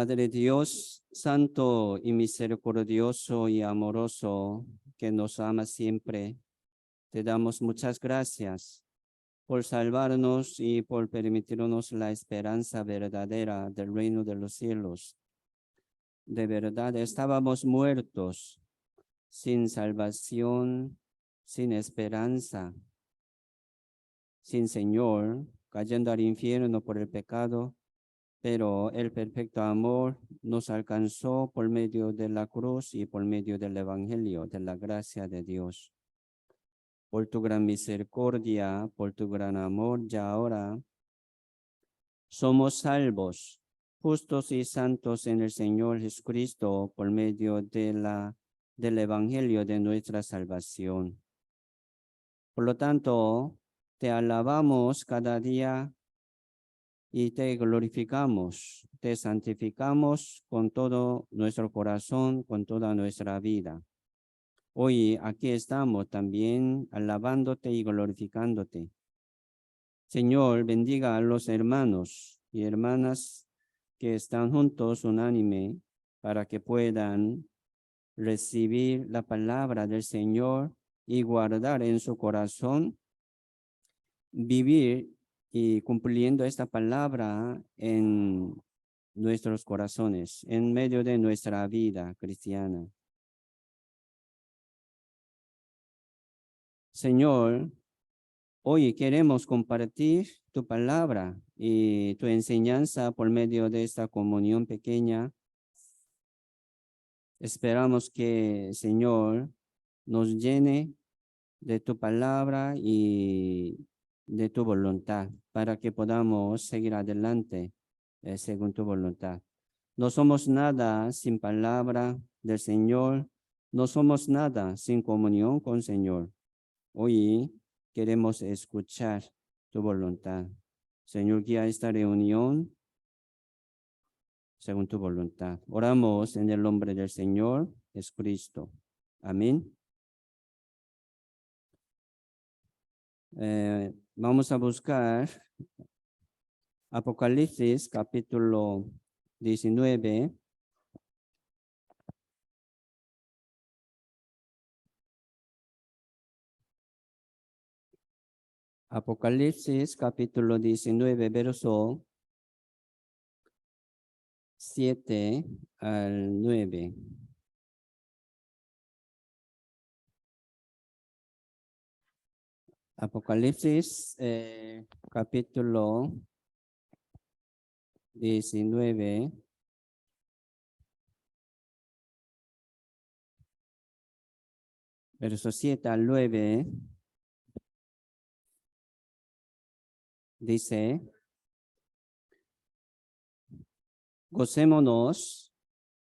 Padre Dios, santo y misericordioso y amoroso, que nos ama siempre, te damos muchas gracias por salvarnos y por permitirnos la esperanza verdadera del reino de los cielos. De verdad, estábamos muertos, sin salvación, sin esperanza, sin Señor, cayendo al infierno por el pecado, pero el perfecto amor nos alcanzó por medio de la cruz y por medio del evangelio, de la gracia de Dios. Por tu gran misericordia, por tu gran amor, ya ahora somos salvos, justos y santos en el Señor Jesucristo por medio del evangelio de nuestra salvación. Por lo tanto, te alabamos cada día y te glorificamos, te santificamos con todo nuestro corazón, con toda nuestra vida. Hoy aquí estamos también alabándote y glorificándote. Señor, bendiga a los hermanos y hermanas que están juntos unánime para que puedan recibir la palabra del Señor y guardar en su corazón, vivir y cumpliendo esta palabra en nuestros corazones, en medio de nuestra vida cristiana. Señor, hoy queremos compartir tu palabra y tu enseñanza por medio de esta comunión pequeña. Esperamos que, Señor, nos llene de tu palabra y de tu voluntad para que podamos seguir adelante según tu voluntad. No somos nada sin palabra del Señor, no somos nada sin comunión con el Señor. Hoy queremos escuchar tu voluntad. Señor, guía esta reunión según tu voluntad. Oramos en el nombre del Señor Jesucristo. Amén. Vamos a buscar Apocalipsis capítulo 19. Apocalipsis capítulo 19, verso 7 al 9. Apocalipsis capítulo 19, verso 7 al 9, dice: gocémonos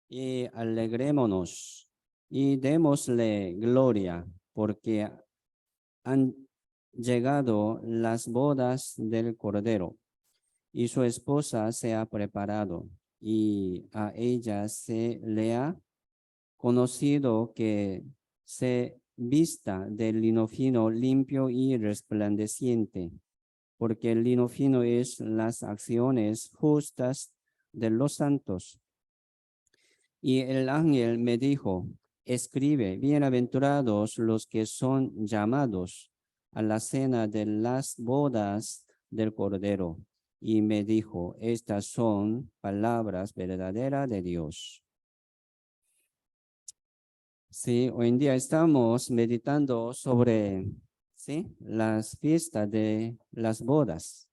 y alegrémonos y démosle gloria, porque han llegado las bodas del Cordero, y su esposa se ha preparado, y a ella se le ha conocido que se vista del lino fino, limpio y resplandeciente, porque el lino fino es las acciones justas de los santos. Y el ángel me dijo: escribe, bienaventurados los que son llamados a la cena de las bodas del Cordero. Y me dijo: estas son palabras verdaderas de Dios. Sí, hoy en día estamos meditando sobre las fiestas de las bodas,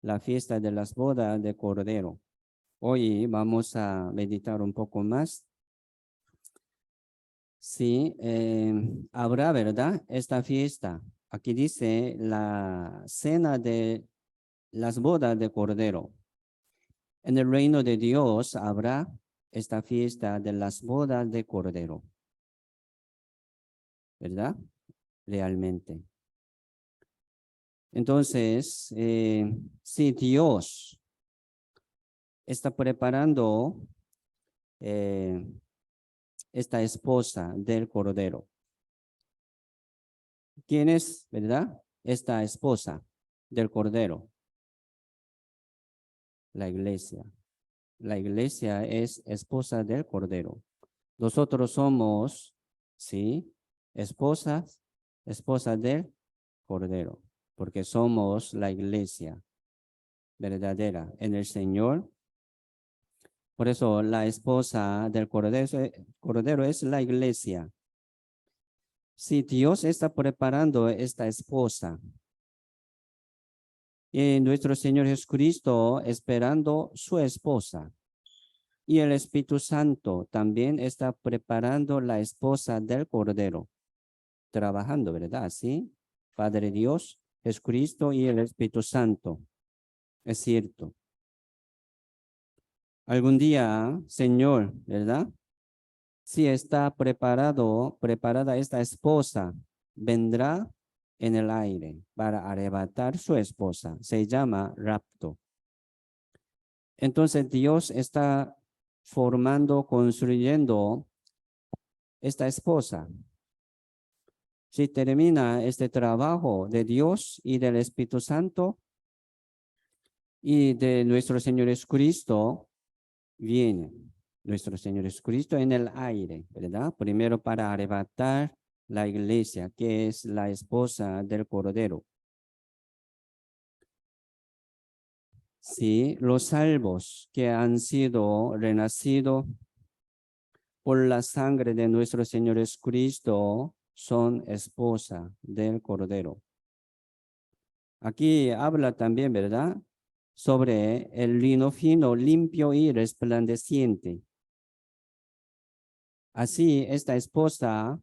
la fiesta de las bodas de Cordero. Hoy vamos a meditar un poco más. Sí, habrá, ¿verdad? Esta fiesta. Aquí dice la cena de las bodas de Cordero. En el reino de Dios habrá esta fiesta de las bodas de Cordero, ¿verdad? Realmente. Entonces, si Dios está preparando esta esposa del Cordero, ¿quién es, verdad? Esta esposa del Cordero, la iglesia. La iglesia es esposa del Cordero. Nosotros somos, sí, esposas del Cordero, porque somos la iglesia verdadera en el Señor. Por eso la esposa del Cordero es la iglesia. Si Dios está preparando esta esposa, y nuestro Señor Jesucristo esperando su esposa, y el Espíritu Santo también está preparando la esposa del Cordero, trabajando, ¿verdad? ¿Sí? Padre Dios, Jesucristo y el Espíritu Santo. Es cierto. Algún día, Señor, ¿verdad? Si está preparada esta esposa, vendrá en el aire para arrebatar su esposa. Se llama rapto. Entonces Dios está formando, construyendo esta esposa. Si termina este trabajo de Dios y del Espíritu Santo y de nuestro Señor Jesucristo, viene nuestro Señor Jesucristo en el aire, ¿verdad? Primero para arrebatar la iglesia, que es la esposa del Cordero. Sí, los salvos que han sido renacidos por la sangre de nuestro Señor Jesucristo son esposa del Cordero. Aquí habla también, ¿verdad? Sobre el lino fino, limpio y resplandeciente. Así esta esposa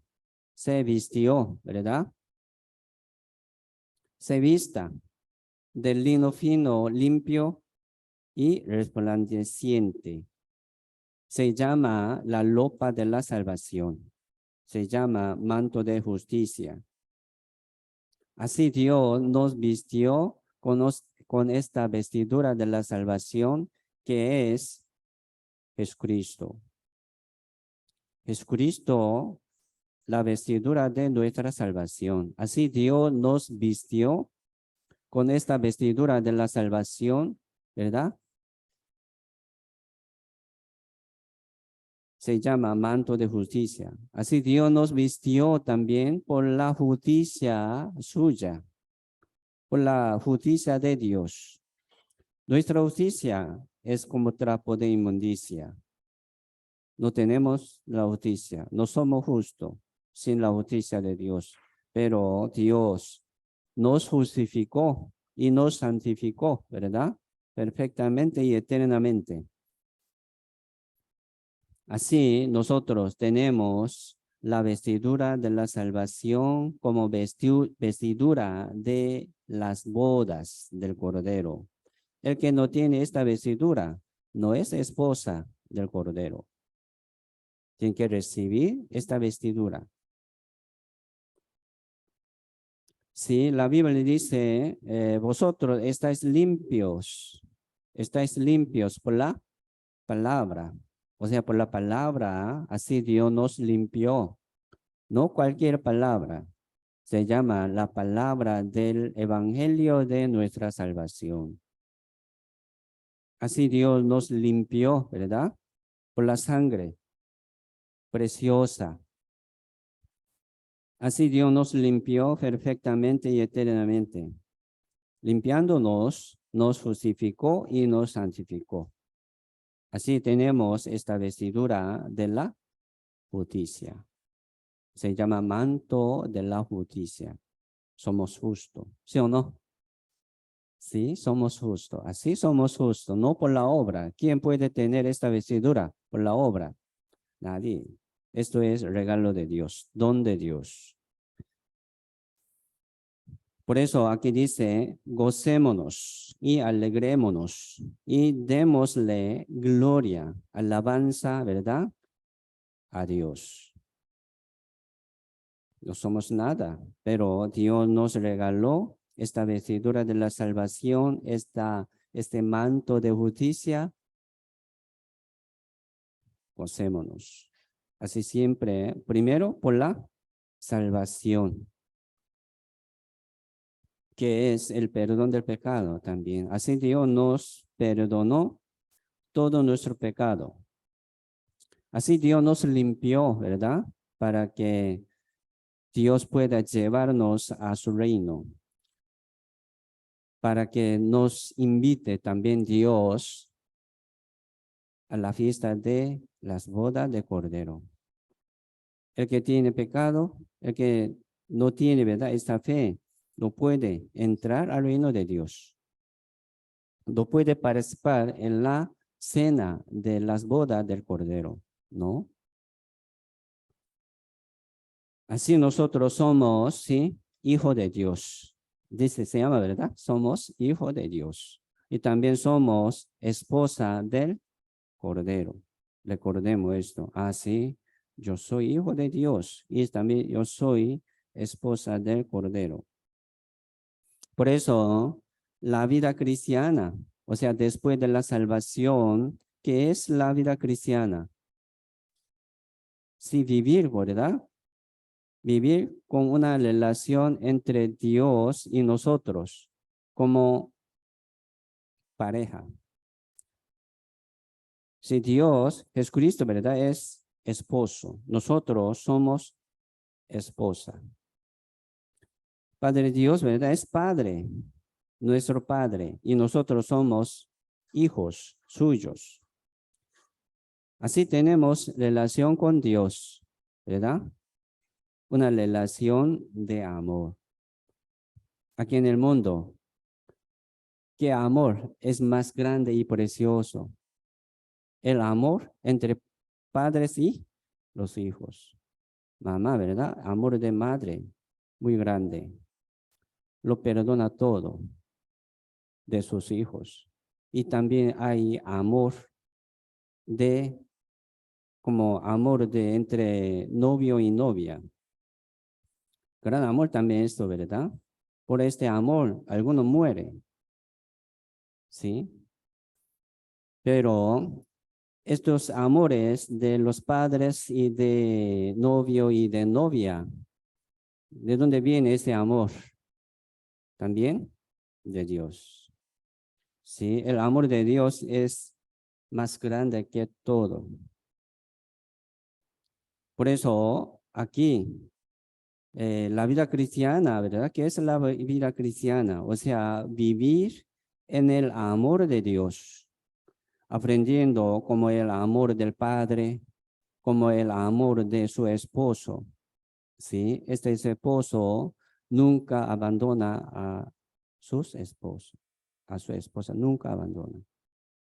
se vistió, ¿verdad? Se vista del lino fino, limpio y resplandeciente. Se llama la ropa de la salvación. Se llama manto de justicia. Así Dios nos vistió con esta vestidura de la salvación que es Jesucristo. Jesucristo, la vestidura de nuestra salvación. Así Dios nos vistió con esta vestidura de la salvación, ¿verdad? Se llama manto de justicia. Así Dios nos vistió también por la justicia suya, por la justicia de Dios. Nuestra justicia es como trapo de inmundicia. No tenemos la justicia, no somos justos sin la justicia de Dios, pero Dios nos justificó y nos santificó, ¿verdad? Perfectamente y eternamente. Así nosotros tenemos la vestidura de la salvación como vestidura de las bodas del Cordero. El que no tiene esta vestidura no es esposa del Cordero. Tiene que recibir esta vestidura. Sí, la Biblia dice, vosotros estáis limpios por la palabra. O sea, por la palabra, así Dios nos limpió. No cualquier palabra. Se llama la palabra del evangelio de nuestra salvación. Así Dios nos limpió, ¿verdad? Por la sangre preciosa. Así Dios nos limpió perfectamente y eternamente. Limpiándonos, nos justificó y nos santificó. Así tenemos esta vestidura de la justicia. Se llama manto de la justicia. Somos justos, ¿sí o no? Sí, somos justos. Así somos justos, no por la obra. ¿Quién puede tener esta vestidura por la obra? Nadie. Esto es regalo de Dios, don de Dios. Por eso aquí dice, gocémonos y alegrémonos y démosle gloria, alabanza, ¿verdad? A Dios. No somos nada, pero Dios nos regaló esta vestidura de la salvación, este manto de justicia. Gocémonos. Así siempre, primero por la salvación, que es el perdón del pecado también. Así Dios nos perdonó todo nuestro pecado. Así Dios nos limpió, ¿verdad? Para que Dios pueda llevarnos a su reino. Para que nos invite también Dios a la fiesta de las bodas de Cordero. El que tiene pecado, el que no tiene, ¿verdad?, esta fe, no puede entrar al reino de Dios. No puede participar en la cena de las bodas del Cordero, ¿no? Así nosotros somos, ¿sí?, hijos de Dios. Dice, se llama, ¿verdad? Somos hijos de Dios. Y también somos esposa del Cordero. Recordemos esto. Así, yo soy hijo de Dios y también yo soy esposa del Cordero. Por eso, la vida cristiana, o sea, después de la salvación, ¿qué es la vida cristiana? Sí, vivir, ¿verdad? Vivir con una relación entre Dios y nosotros como pareja. Si Dios, Jesucristo, ¿verdad?, es esposo, nosotros somos esposa. Padre Dios, ¿verdad?, es Padre, nuestro Padre, y nosotros somos hijos suyos. Así tenemos relación con Dios, ¿verdad? Una relación de amor. Aquí en el mundo, ¿qué amor es más grande y precioso? El amor entre padres y los hijos. Mamá, ¿verdad? Amor de madre, muy grande. Lo perdona todo de sus hijos. Y también hay amor de, como amor de entre novio y novia. Gran amor también esto, ¿verdad? Por este amor, algunos mueren, ¿sí? Pero estos amores de los padres y de novio y de novia, ¿de dónde viene ese amor? También de Dios. Sí, el amor de Dios es más grande que todo. Por eso aquí la vida cristiana, ¿verdad? ¿Qué es la vida cristiana? O sea, vivir en el amor de Dios, aprendiendo como el amor del Padre, como el amor de su esposo. ¿Sí? Este esposo nunca abandona a sus esposos, a su esposa, nunca abandona.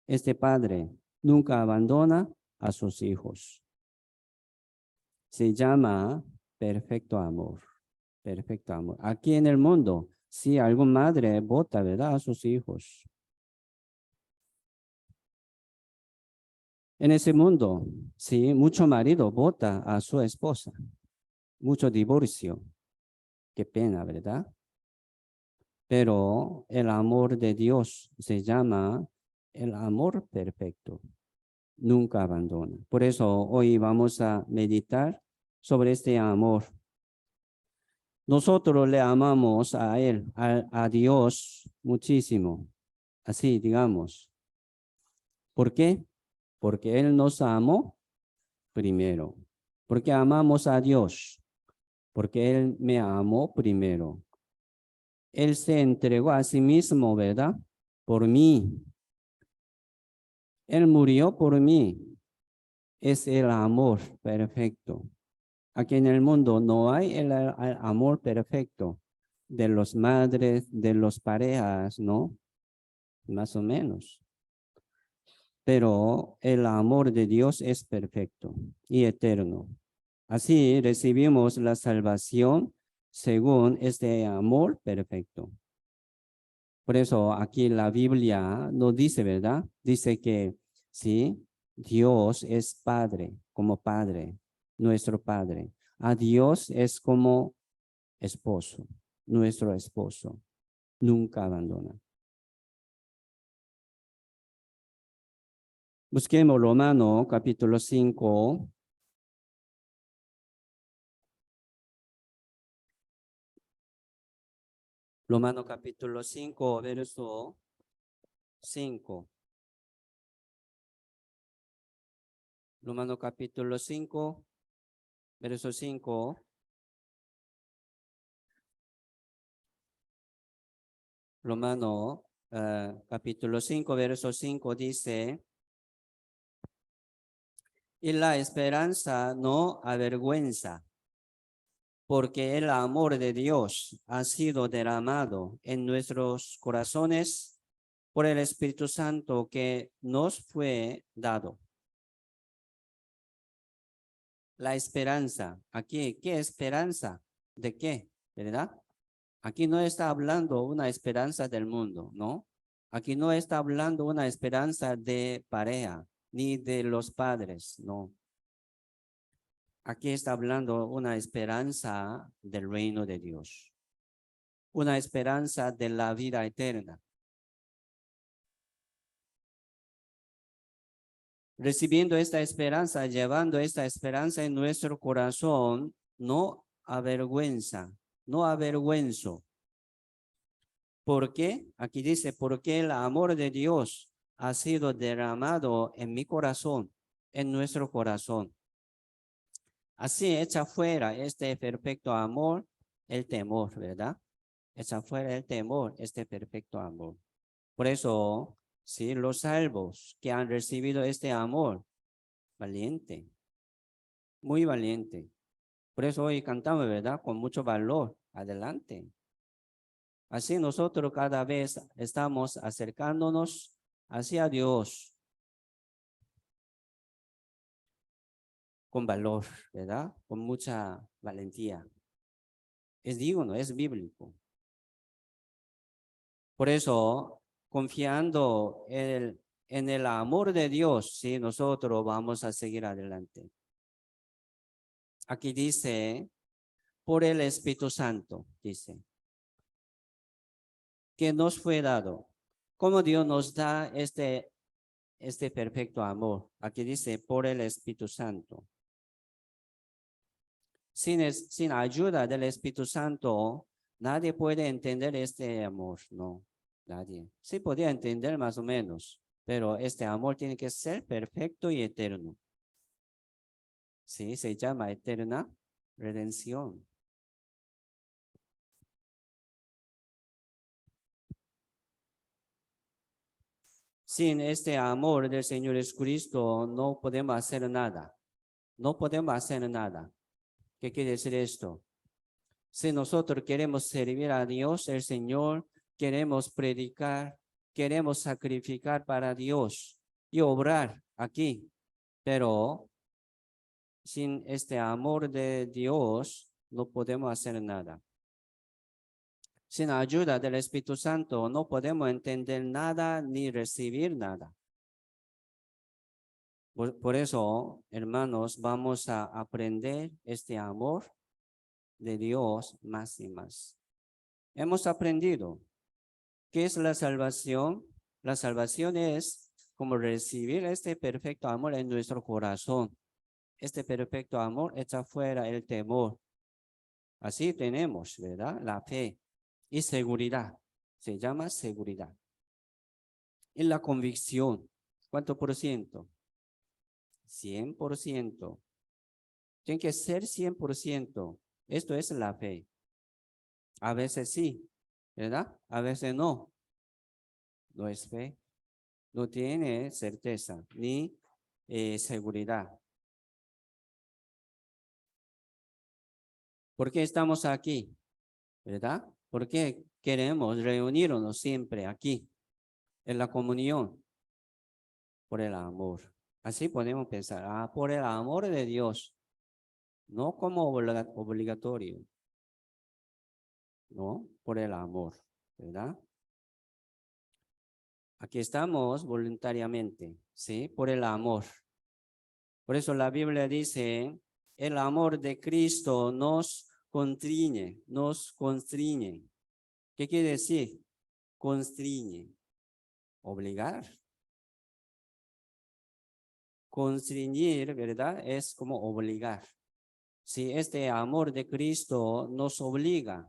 Este padre nunca abandona a sus hijos. Se llama perfecto amor, perfecto amor. Aquí en el mundo, si alguna madre bota, ¿verdad?, a sus hijos. En ese mundo, sí, mucho marido bota a su esposa, mucho divorcio. Qué pena, ¿verdad? Pero el amor de Dios se llama el amor perfecto. Nunca abandona. Por eso hoy vamos a meditar sobre este amor. Nosotros le amamos a Él, a Dios muchísimo. Así digamos. ¿Por qué? Porque Él nos amó primero. Porque amamos a Dios. Porque Él me amó primero. Él se entregó a sí mismo, ¿verdad? Por mí. Él murió por mí. Es el amor perfecto. Aquí en el mundo no hay el amor perfecto de los madres, de los parejas, ¿no? Más o menos. Pero el amor de Dios es perfecto y eterno. Así recibimos la salvación según este amor perfecto. Por eso aquí la Biblia nos dice, ¿verdad? Dice que sí, Dios es Padre, como Padre, nuestro Padre. A Dios es como esposo, nuestro esposo. Nunca abandona. Busquemos Romano capítulo 5. Romano capítulo 5, verso 5. Romanos capítulo 5, verso 5. Romanos capítulo 5, verso 5 dice, y la esperanza no avergüenza, porque el amor de Dios ha sido derramado en nuestros corazones por el Espíritu Santo que nos fue dado. La esperanza, aquí, ¿qué esperanza? ¿De qué? ¿Verdad? Aquí no está hablando una esperanza del mundo, ¿no? Aquí no está hablando una esperanza de pareja, ni de los padres, no. Aquí está hablando una esperanza del reino de Dios, una esperanza de la vida eterna. Recibiendo esta esperanza, llevando esta esperanza en nuestro corazón, no avergüenza, no avergüenzo. ¿Por qué? Aquí dice, porque el amor de Dios ha sido derramado en mi corazón, en nuestro corazón. Así echa fuera este perfecto amor, el temor, ¿verdad? Echa fuera el temor, este perfecto amor. Por eso, sí, los salvos que han recibido este amor, valiente, muy valiente. Por eso hoy cantamos, ¿verdad? Con mucho valor. Adelante. Así nosotros cada vez estamos acercándonos hacia Dios con valor, ¿verdad? Con mucha valentía. Es digno, es bíblico. Por eso, confiando en el amor de Dios, sí, nosotros vamos a seguir adelante. Aquí dice, por el Espíritu Santo, dice, que nos fue dado. ¿Cómo Dios nos da este perfecto amor? Aquí dice, por el Espíritu Santo. Sin ayuda del Espíritu Santo, nadie puede entender este amor, no, nadie. Sí podía entender más o menos, pero este amor tiene que ser perfecto y eterno. Sí, se llama eterna redención. Sin este amor del Señor Jesucristo no podemos hacer nada. No podemos hacer nada. ¿Qué quiere decir esto? Si nosotros queremos servir a Dios, el Señor, queremos predicar, queremos sacrificar para Dios y obrar aquí, pero sin este amor de Dios no podemos hacer nada. Sin ayuda del Espíritu Santo no podemos entender nada ni recibir nada. Por eso, hermanos, vamos a aprender este amor de Dios más y más. Hemos aprendido qué es la salvación. La salvación es como recibir este perfecto amor en nuestro corazón. Este perfecto amor echa fuera el temor. Así tenemos, ¿verdad? La fe y seguridad. Se llama seguridad. Y la convicción. ¿Cuánto por ciento? 100%. Tiene que ser 100%. Esto es la fe. A veces sí, ¿verdad? A veces no. No es fe. No tiene certeza ni seguridad. ¿Por qué estamos aquí? ¿Verdad? ¿Por qué queremos reunirnos siempre aquí en la comunión? Por el amor. Así podemos pensar, por el amor de Dios, no como obligatorio, no, por el amor, ¿verdad? Aquí estamos voluntariamente, ¿sí? Por el amor. Por eso la Biblia dice, el amor de Cristo nos constriñe, nos constriñe. ¿Qué quiere decir? Constriñe, obligar. Constreñir, ¿verdad? Es como obligar. Si este amor de Cristo nos obliga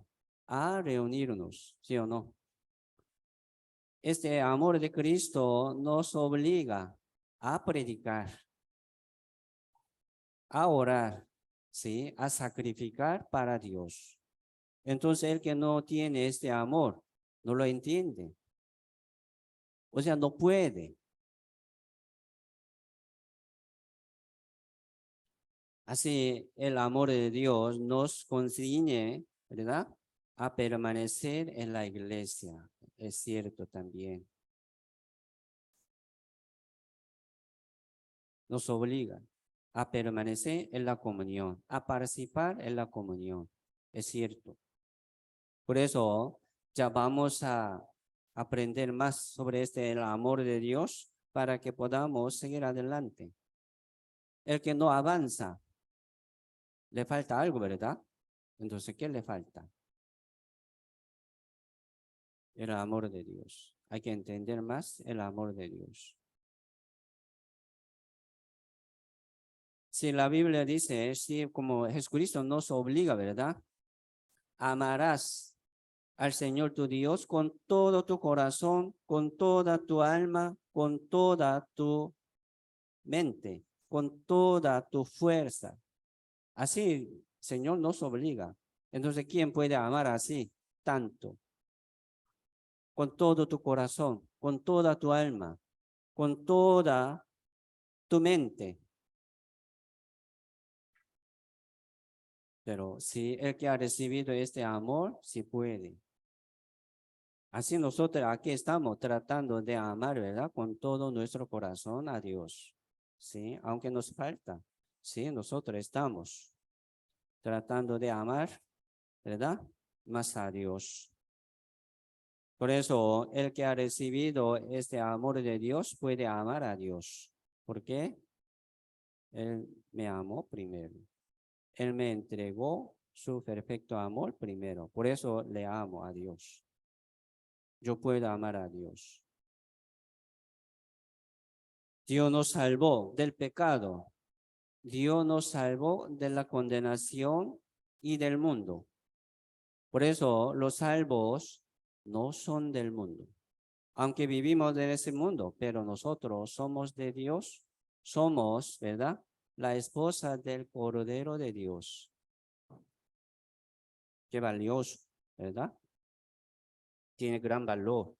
a reunirnos, ¿sí o no? Este amor de Cristo nos obliga a predicar. a orar, ¿sí? A sacrificar para Dios. Entonces el que no tiene este amor, no lo entiende. O sea, no puede. Así el amor de Dios nos consigne, ¿verdad? A permanecer en la iglesia. Es cierto también. Nos obliga a permanecer en la comunión, a participar en la comunión. Es cierto. Por eso ya vamos a aprender más sobre el amor de Dios para que podamos seguir adelante. El que no avanza, le falta algo, ¿verdad? Entonces, ¿qué le falta? El amor de Dios. Hay que entender más el amor de Dios. Si la Biblia dice, si como Jesucristo nos obliga, ¿verdad? Amarás al Señor tu Dios con todo tu corazón, con toda tu alma, con toda tu mente, con toda tu fuerza. Así, Señor nos obliga. Entonces, ¿quién puede amar así tanto? Con todo tu corazón, con toda tu alma, con toda tu mente. Pero si el que ha recibido este amor, sí puede. Así nosotros aquí estamos tratando de amar, ¿verdad? Con todo nuestro corazón a Dios. ¿Sí? Aunque nos falta. Sí, nosotros estamos tratando de amar, ¿verdad? Más a Dios. Por eso, el que ha recibido este amor de Dios puede amar a Dios. ¿Por qué? Él me amó primero. Él me entregó su perfecto amor primero. Por eso le amo a Dios. Yo puedo amar a Dios. Dios nos salvó del pecado. Dios nos salvó de la condenación y del mundo. Por eso los salvos no son del mundo. Aunque vivimos en ese mundo, pero nosotros somos de Dios, somos, ¿verdad? La esposa del Cordero de Dios. Qué valioso, ¿verdad? Tiene gran valor.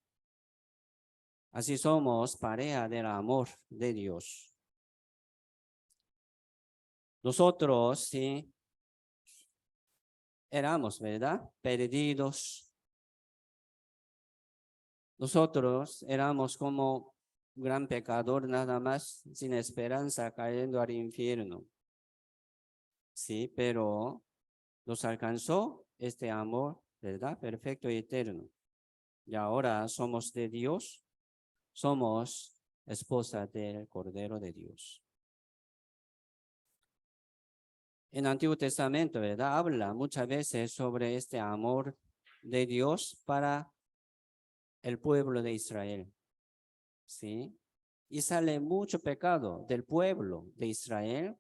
Así somos pareja del amor de Dios. Nosotros, sí, éramos, ¿verdad? Perdidos. Nosotros éramos como un gran pecador nada más, sin esperanza, cayendo al infierno. Sí, pero nos alcanzó este amor, ¿verdad? Perfecto y eterno. Y ahora somos de Dios, somos esposa del Cordero de Dios. En el Antiguo Testamento, ¿verdad? Habla muchas veces sobre este amor de Dios para el pueblo de Israel, ¿sí? Y sale mucho pecado del pueblo de Israel,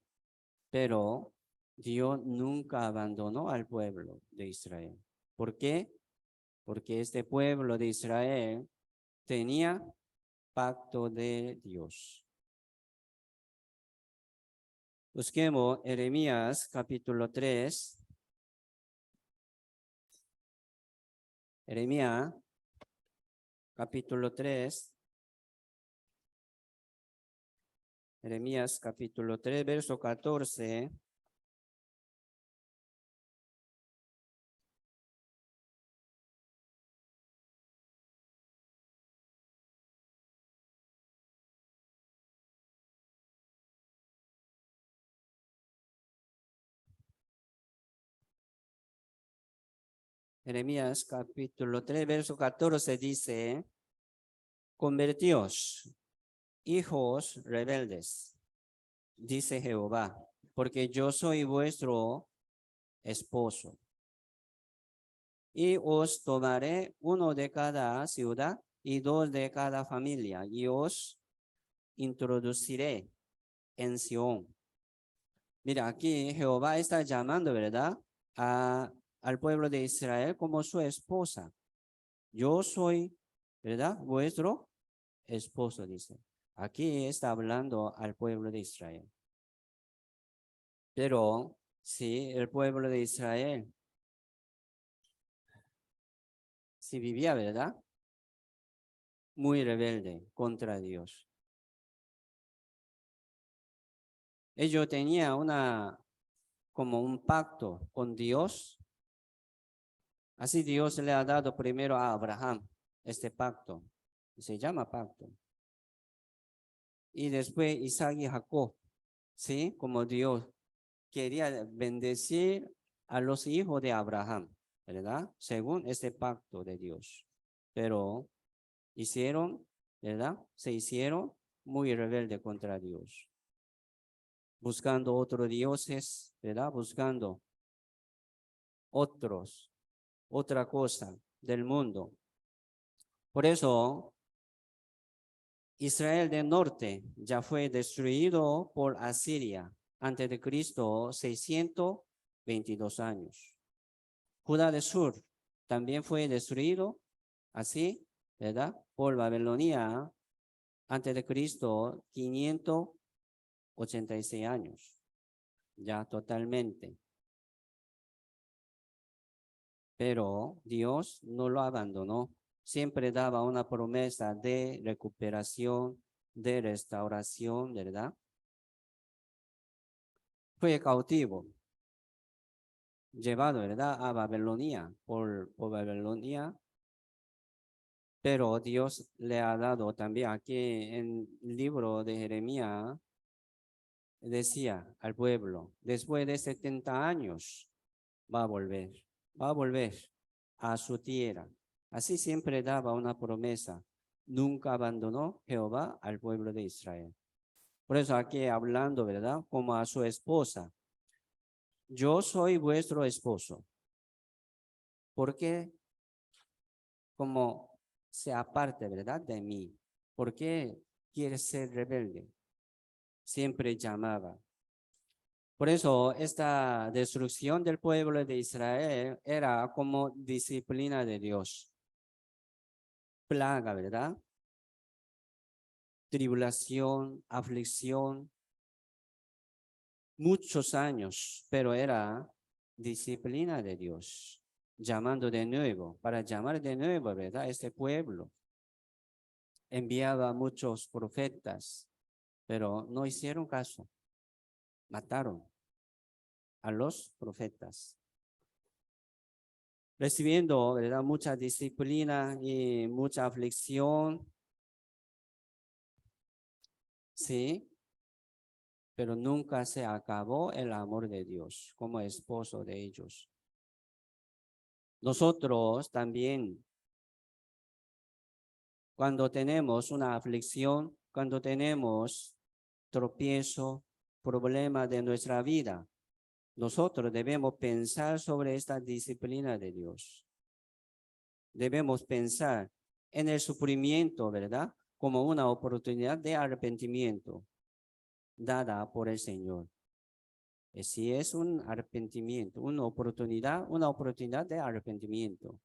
pero Dios nunca abandonó al pueblo de Israel. ¿Por qué? Porque este pueblo de Israel tenía pacto de Dios. Busquemos Jeremías capítulo 3. Jeremías capítulo 3. Jeremías capítulo 3, verso 14. Jeremías capítulo 3, verso 14 dice, convertíos, hijos rebeldes, dice Jehová, porque yo soy vuestro esposo. Y os tomaré uno de cada ciudad y dos de cada familia, y os introduciré en Sión. Mira, aquí Jehová está llamando, ¿verdad? Al pueblo de Israel como su esposa. Yo soy, ¿verdad? Vuestro esposo, dice. Aquí está hablando al pueblo de Israel. Pero sí, el pueblo de Israel sí vivía, ¿verdad? Muy rebelde contra Dios. Ellos tenían como un pacto con Dios. Así Dios le ha dado primero a Abraham este pacto. Se llama pacto. Y después Isaac y Jacob, ¿sí? Como Dios quería bendecir a los hijos de Abraham, ¿verdad? Según este pacto de Dios. Pero hicieron, ¿verdad? Se hicieron muy rebelde contra Dios, buscando otros dioses, ¿verdad? Buscando otra cosa del mundo. Por eso, Israel del norte ya fue destruido por Asiria antes de Cristo 622 años. Judá del sur también fue destruido así, ¿verdad? Por Babilonia antes de Cristo 586 años, ya totalmente. Pero Dios no lo abandonó. Siempre daba una promesa de recuperación, de restauración, ¿verdad? Fue cautivo, llevado, ¿verdad? A Babilonia, por Babilonia, pero Dios le ha dado también aquí en el libro de Jeremías, decía al pueblo, después de 70 años va a volver, va a volver a su tierra. Así siempre daba una promesa. Nunca abandonó Jehová al pueblo de Israel. Por eso aquí hablando, ¿verdad? Como a su esposa. Yo soy vuestro esposo. ¿Por qué? Como se aparte, ¿verdad? De mí. ¿Por qué quiere ser rebelde? Siempre llamaba. Por eso esta destrucción del pueblo de Israel era como disciplina de Dios. Plaga, ¿verdad? Tribulación, aflicción, muchos años, pero era disciplina de Dios, llamando de nuevo, para llamar de nuevo, ¿verdad? Este pueblo. Enviaba a muchos profetas, pero no hicieron caso, mataron a los profetas. Recibiendo, ¿verdad? Mucha disciplina y mucha aflicción, sí, pero nunca se acabó el amor de Dios como esposo de ellos. Nosotros también, cuando tenemos una aflicción, cuando tenemos tropiezo, problema de nuestra vida, nosotros debemos pensar sobre esta disciplina de Dios. Debemos pensar en el sufrimiento, ¿verdad? Como una oportunidad de arrepentimiento dada por el Señor. Si es un arrepentimiento, una oportunidad de arrepentimiento.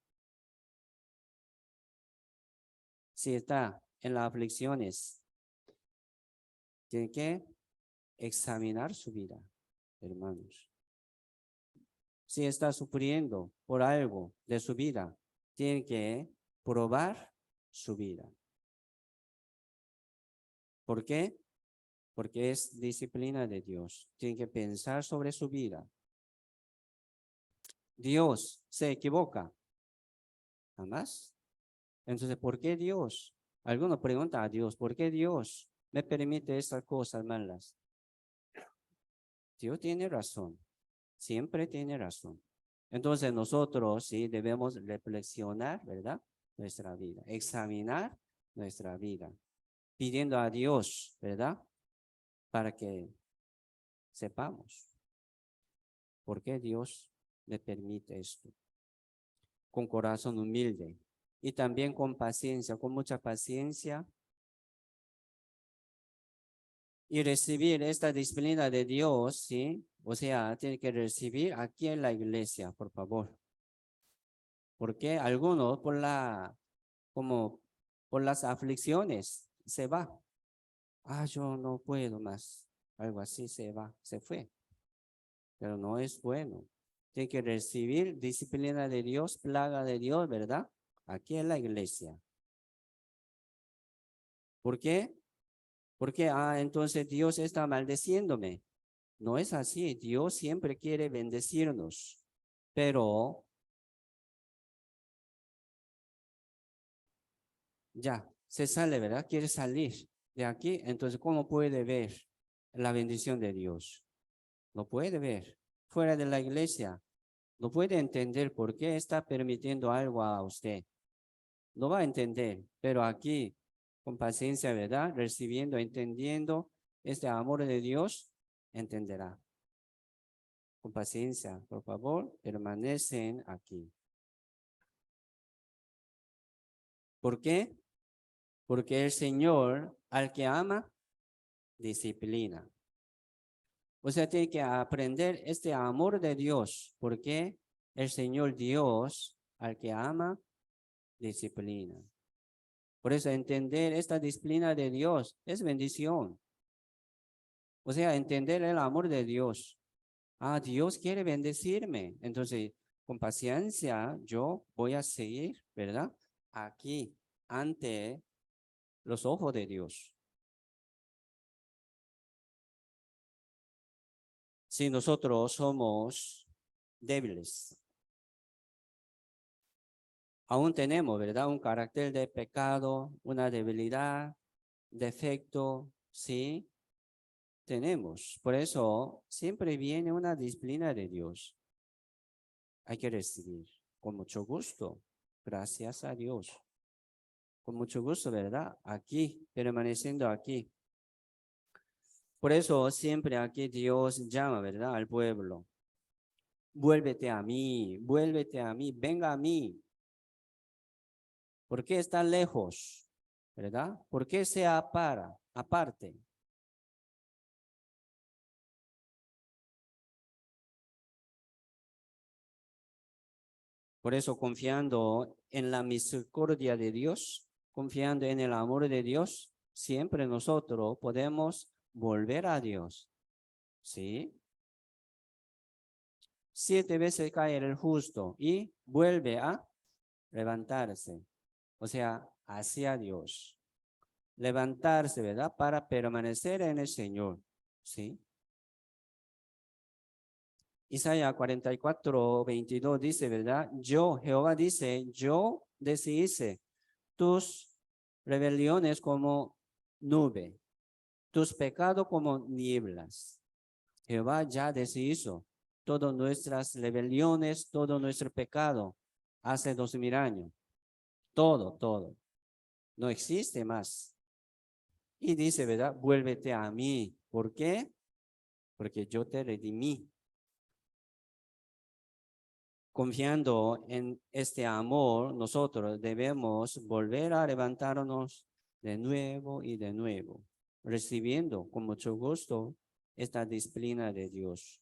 Si está en las aflicciones, tiene que examinar su vida, hermanos. Si está sufriendo por algo de su vida, tiene que probar su vida. ¿Por qué? Porque es disciplina de Dios. Tiene que pensar sobre su vida. Dios se equivoca. Jamás. Entonces, ¿por qué Dios? Algunos preguntan a Dios, ¿por qué Dios me permite estas cosas malas? Dios tiene razón. Siempre tiene razón. Entonces nosotros sí debemos reflexionar, ¿verdad? Nuestra vida, examinar nuestra vida, pidiendo a Dios, ¿verdad? Para que sepamos por qué Dios le permite esto. Con corazón humilde y también con paciencia, con mucha paciencia. Y recibir esta disciplina de Dios, ¿sí? O sea, tiene que recibir aquí en la iglesia, por favor. Porque algunos como por las aflicciones se va. Yo no puedo más. Algo así se va, se fue. pero no es bueno. Tiene que recibir disciplina de Dios, plaga de Dios, ¿verdad? Aquí en la iglesia. ¿Por qué? Porque, entonces Dios está maldeciéndome. No es así. Dios siempre quiere bendecirnos, pero ya, se sale, ¿verdad? Quiere salir de aquí. Entonces, ¿cómo puede ver la bendición de Dios? No puede ver. Fuera de la iglesia, no puede entender por qué está permitiendo algo a usted. No va a entender, pero aquí, con paciencia, ¿verdad? Recibiendo, entendiendo este amor de Dios, entenderá. Con paciencia, por favor, permanecen aquí. ¿Por qué? Porque el Señor, al que ama, disciplina. O sea, tiene que aprender este amor de Dios, porque el Señor Dios, al que ama, disciplina. Por eso entender esta disciplina de Dios es bendición. O sea, entender el amor de Dios. Dios quiere bendecirme. Entonces, con paciencia, yo voy a seguir, ¿verdad? Aquí, ante los ojos de Dios. Si nosotros somos débiles, aún tenemos, ¿verdad? Un carácter de pecado, una debilidad, defecto, sí, tenemos. Por eso siempre viene una disciplina de Dios. Hay que recibir con mucho gusto. Gracias a Dios. Con mucho gusto, ¿verdad? Aquí, permaneciendo aquí. Por eso siempre aquí Dios llama, ¿verdad? Al pueblo. Vuélvete a mí, venga a mí. ¿Por qué está lejos? ¿Verdad? ¿Por qué se aparte? Por eso confiando en la misericordia de Dios, confiando en el amor de Dios, siempre nosotros podemos volver a Dios. ¿Sí? 7 veces cae el justo y vuelve a levantarse. O sea, hacia Dios. Levantarse, ¿verdad? Para permanecer en el Señor. ¿Sí? Isaías 44:22 dice, ¿verdad? Jehová dice, yo deshice tus rebeliones como nube, tus pecados como nieblas. Jehová ya deshizo todas nuestras rebeliones, todo nuestro pecado hace 2000 años. Todo. No existe más. Y dice, ¿verdad? Vuélvete a mí. ¿Por qué? Porque yo te redimí. Confiando en este amor, nosotros debemos volver a levantarnos de nuevo y de nuevo, recibiendo con mucho gusto esta disciplina de Dios.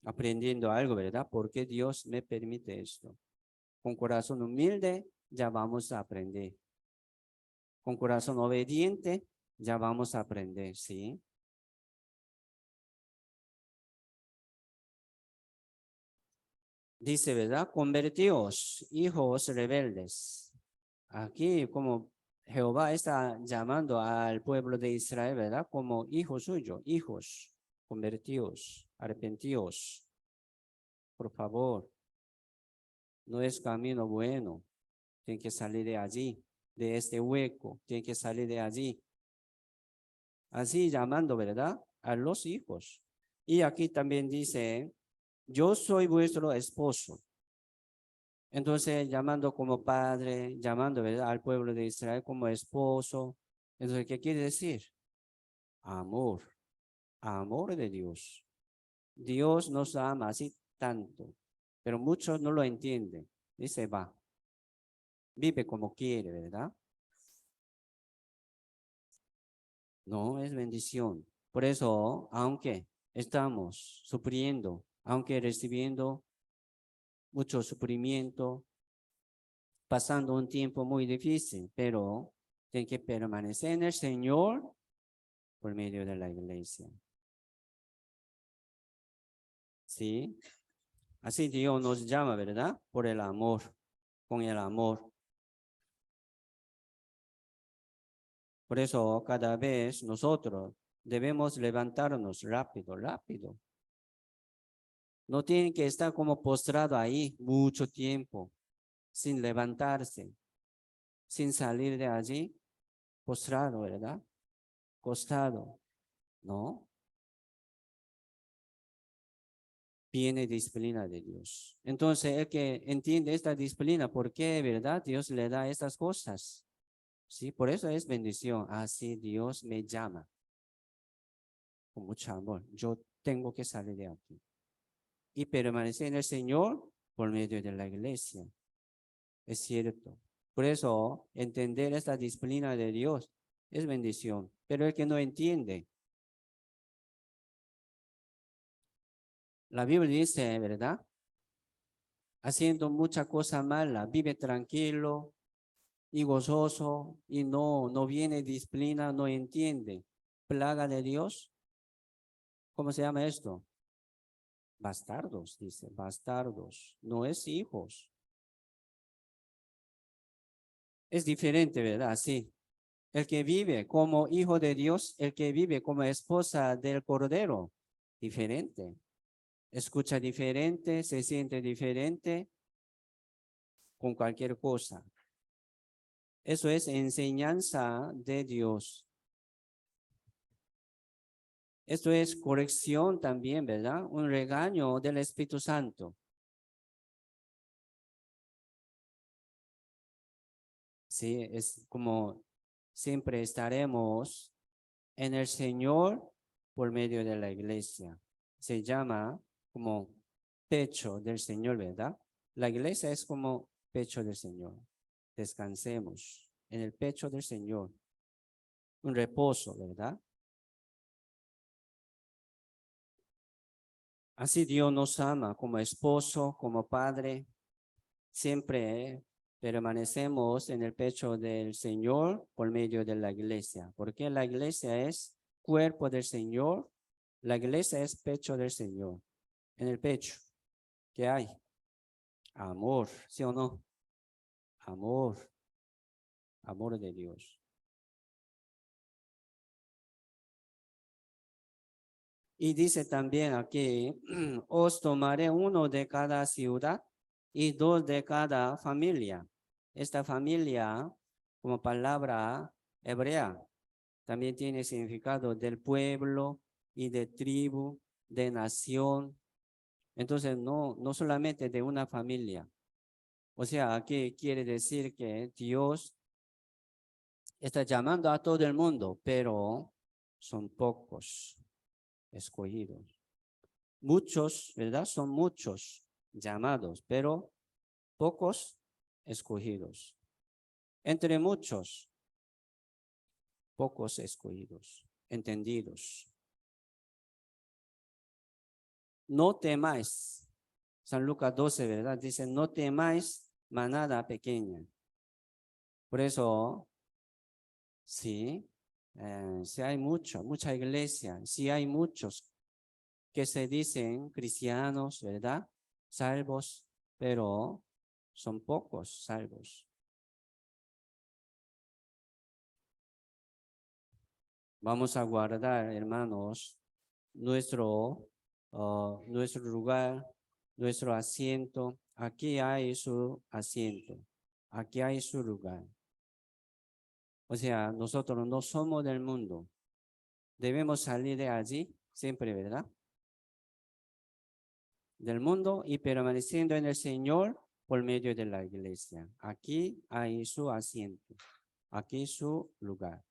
Aprendiendo algo, ¿verdad? ¿Por qué Dios me permite esto? Con corazón humilde ya vamos a aprender. Con corazón obediente ya vamos a aprender, ¿sí? Dice, ¿verdad? Convertíos, hijos rebeldes. Aquí como Jehová está llamando al pueblo de Israel, ¿verdad? Como hijos suyos, hijos, convertíos, arrepentíos. Por favor, no es camino bueno. Tienen que salir de allí, de este hueco. Tienen que salir de allí. Así llamando, ¿verdad? A los hijos. Y aquí también dice, yo soy vuestro esposo. Entonces, llamando como padre, llamando, ¿verdad? Al pueblo de Israel como esposo. Entonces, ¿qué quiere decir? Amor, amor de Dios. Dios nos ama así tanto, pero muchos no lo entienden. Dice, va, vive como quiere, ¿verdad? No, es bendición. Por eso, aunque estamos sufriendo, aunque recibiendo mucho sufrimiento, pasando un tiempo muy difícil, pero tiene que permanecer en el Señor por medio de la iglesia. ¿sí? Así Dios nos llama, ¿verdad? Por el amor, con el amor. Por eso cada vez nosotros debemos levantarnos rápido, rápido. No tienen que estar como postrado ahí mucho tiempo, sin levantarse, sin salir de allí, postrado, ¿verdad? Costado, ¿no? Viene disciplina de Dios. Entonces, el que entiende esta disciplina, ¿por qué, verdad? Dios le da estas cosas. Sí, por eso es bendición. Así Dios me llama con mucho amor. Yo tengo que salir de aquí y permanecer en el Señor por medio de la iglesia. Es cierto. Por eso, entender esta disciplina de Dios es bendición. Pero el que no entiende, la Biblia dice, ¿verdad? Haciendo mucha cosa mala, vive tranquilo y gozoso y no viene disciplina, no entiende. Plaga de Dios. ¿Cómo se llama esto? Bastardos, dice, bastardos. No es hijos. Es diferente, ¿verdad? Sí. El que vive como hijo de Dios, el que vive como esposa del Cordero, diferente. Escucha diferente, se siente diferente con cualquier cosa. Eso es enseñanza de Dios. Esto es corrección también, ¿verdad? Un regaño del Espíritu Santo. Sí, es como siempre estaremos en el Señor por medio de la iglesia. Se llama como pecho del Señor, ¿verdad? La iglesia es como pecho del Señor. Descansemos en el pecho del Señor. Un reposo, ¿verdad? Así Dios nos ama como esposo, como padre. Siempre permanecemos en el pecho del Señor por medio de la iglesia, porque la iglesia es cuerpo del Señor, la iglesia es pecho del Señor. En el pecho, ¿qué hay? Amor, ¿sí o no? Amor, amor de Dios. Y dice también aquí, os tomaré uno de cada ciudad y dos de cada familia. Esta familia, como palabra hebrea, también tiene significado del pueblo y de tribu, de nación. Entonces, no solamente de una familia. O sea, aquí quiere decir que Dios está llamando a todo el mundo, pero son pocos escogidos. Muchos, ¿verdad? Son muchos llamados, pero pocos escogidos. Entre muchos, pocos escogidos, entendidos. No temáis. San Lucas 12, ¿verdad? Dice, no temáis manada pequeña. Por eso, sí, si hay mucha iglesia, si hay muchos que se dicen cristianos, ¿verdad? Salvos, pero son pocos salvos. Vamos a guardar, hermanos, nuestro lugar, nuestro asiento. Aquí hay su asiento. Aquí hay su lugar. O sea, nosotros no somos del mundo. Debemos salir de allí siempre, ¿verdad? Del mundo y permaneciendo en el Señor por medio de la iglesia. Aquí hay su asiento. Aquí su lugar.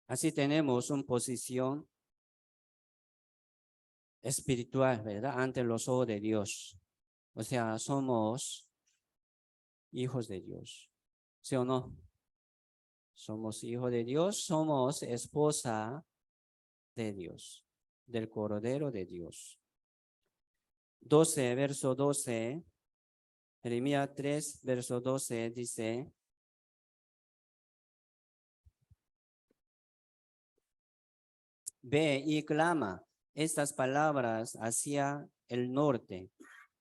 Así tenemos una posición espiritual, ¿verdad? Ante los ojos de Dios. O sea, somos hijos de Dios. ¿Sí o no? Somos hijos de Dios, somos esposa de Dios, del Cordero de Dios. 12, verso 12, Jeremías 3, verso 12 dice, Ve y clama estas palabras hacia el norte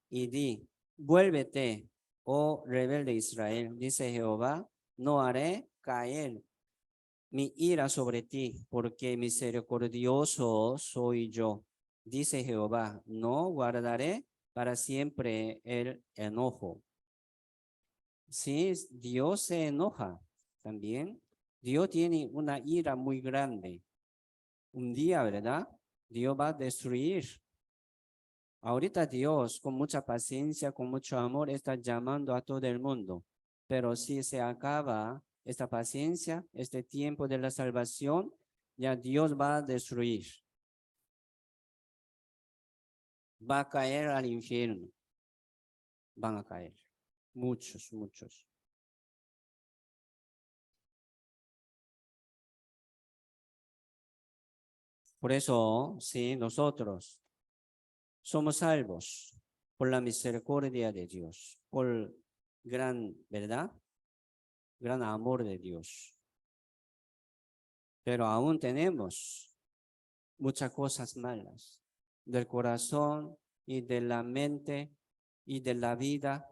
y di, vuélvete, oh rebelde Israel, dice Jehová, no haré caer mi ira sobre ti, porque misericordioso soy yo, dice Jehová, no guardaré para siempre el enojo. Sí, Dios se enoja también. Dios tiene una ira muy grande. Un día, ¿verdad? Dios va a destruir. Ahorita Dios, con mucha paciencia, con mucho amor, está llamando a todo el mundo. Pero si se acaba esta paciencia, este tiempo de la salvación, ya Dios va a destruir. Va a caer al infierno. Van a caer. Muchos, muchos. Por eso, sí, nosotros somos salvos por la misericordia de Dios, por gran, ¿verdad? Gran amor de Dios. Pero aún tenemos muchas cosas malas del corazón y de la mente y de la vida.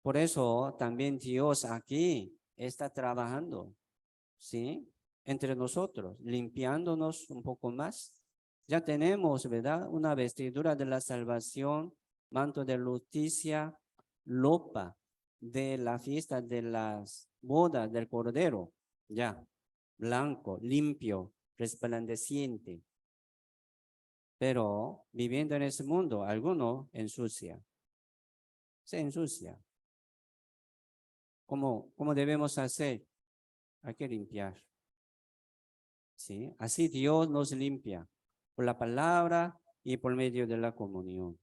Por eso también Dios aquí está trabajando, ¿sí? Entre nosotros, limpiándonos un poco más. Ya tenemos, ¿verdad? Una vestidura de la salvación, manto de justicia, lopa de la fiesta de las bodas del Cordero, ya, blanco, limpio, resplandeciente. Pero viviendo en ese mundo, alguno ensucia, se ensucia. ¿Cómo debemos hacer? Hay que limpiar. ¿Sí? Así Dios nos limpia por la palabra y por medio de la comunión.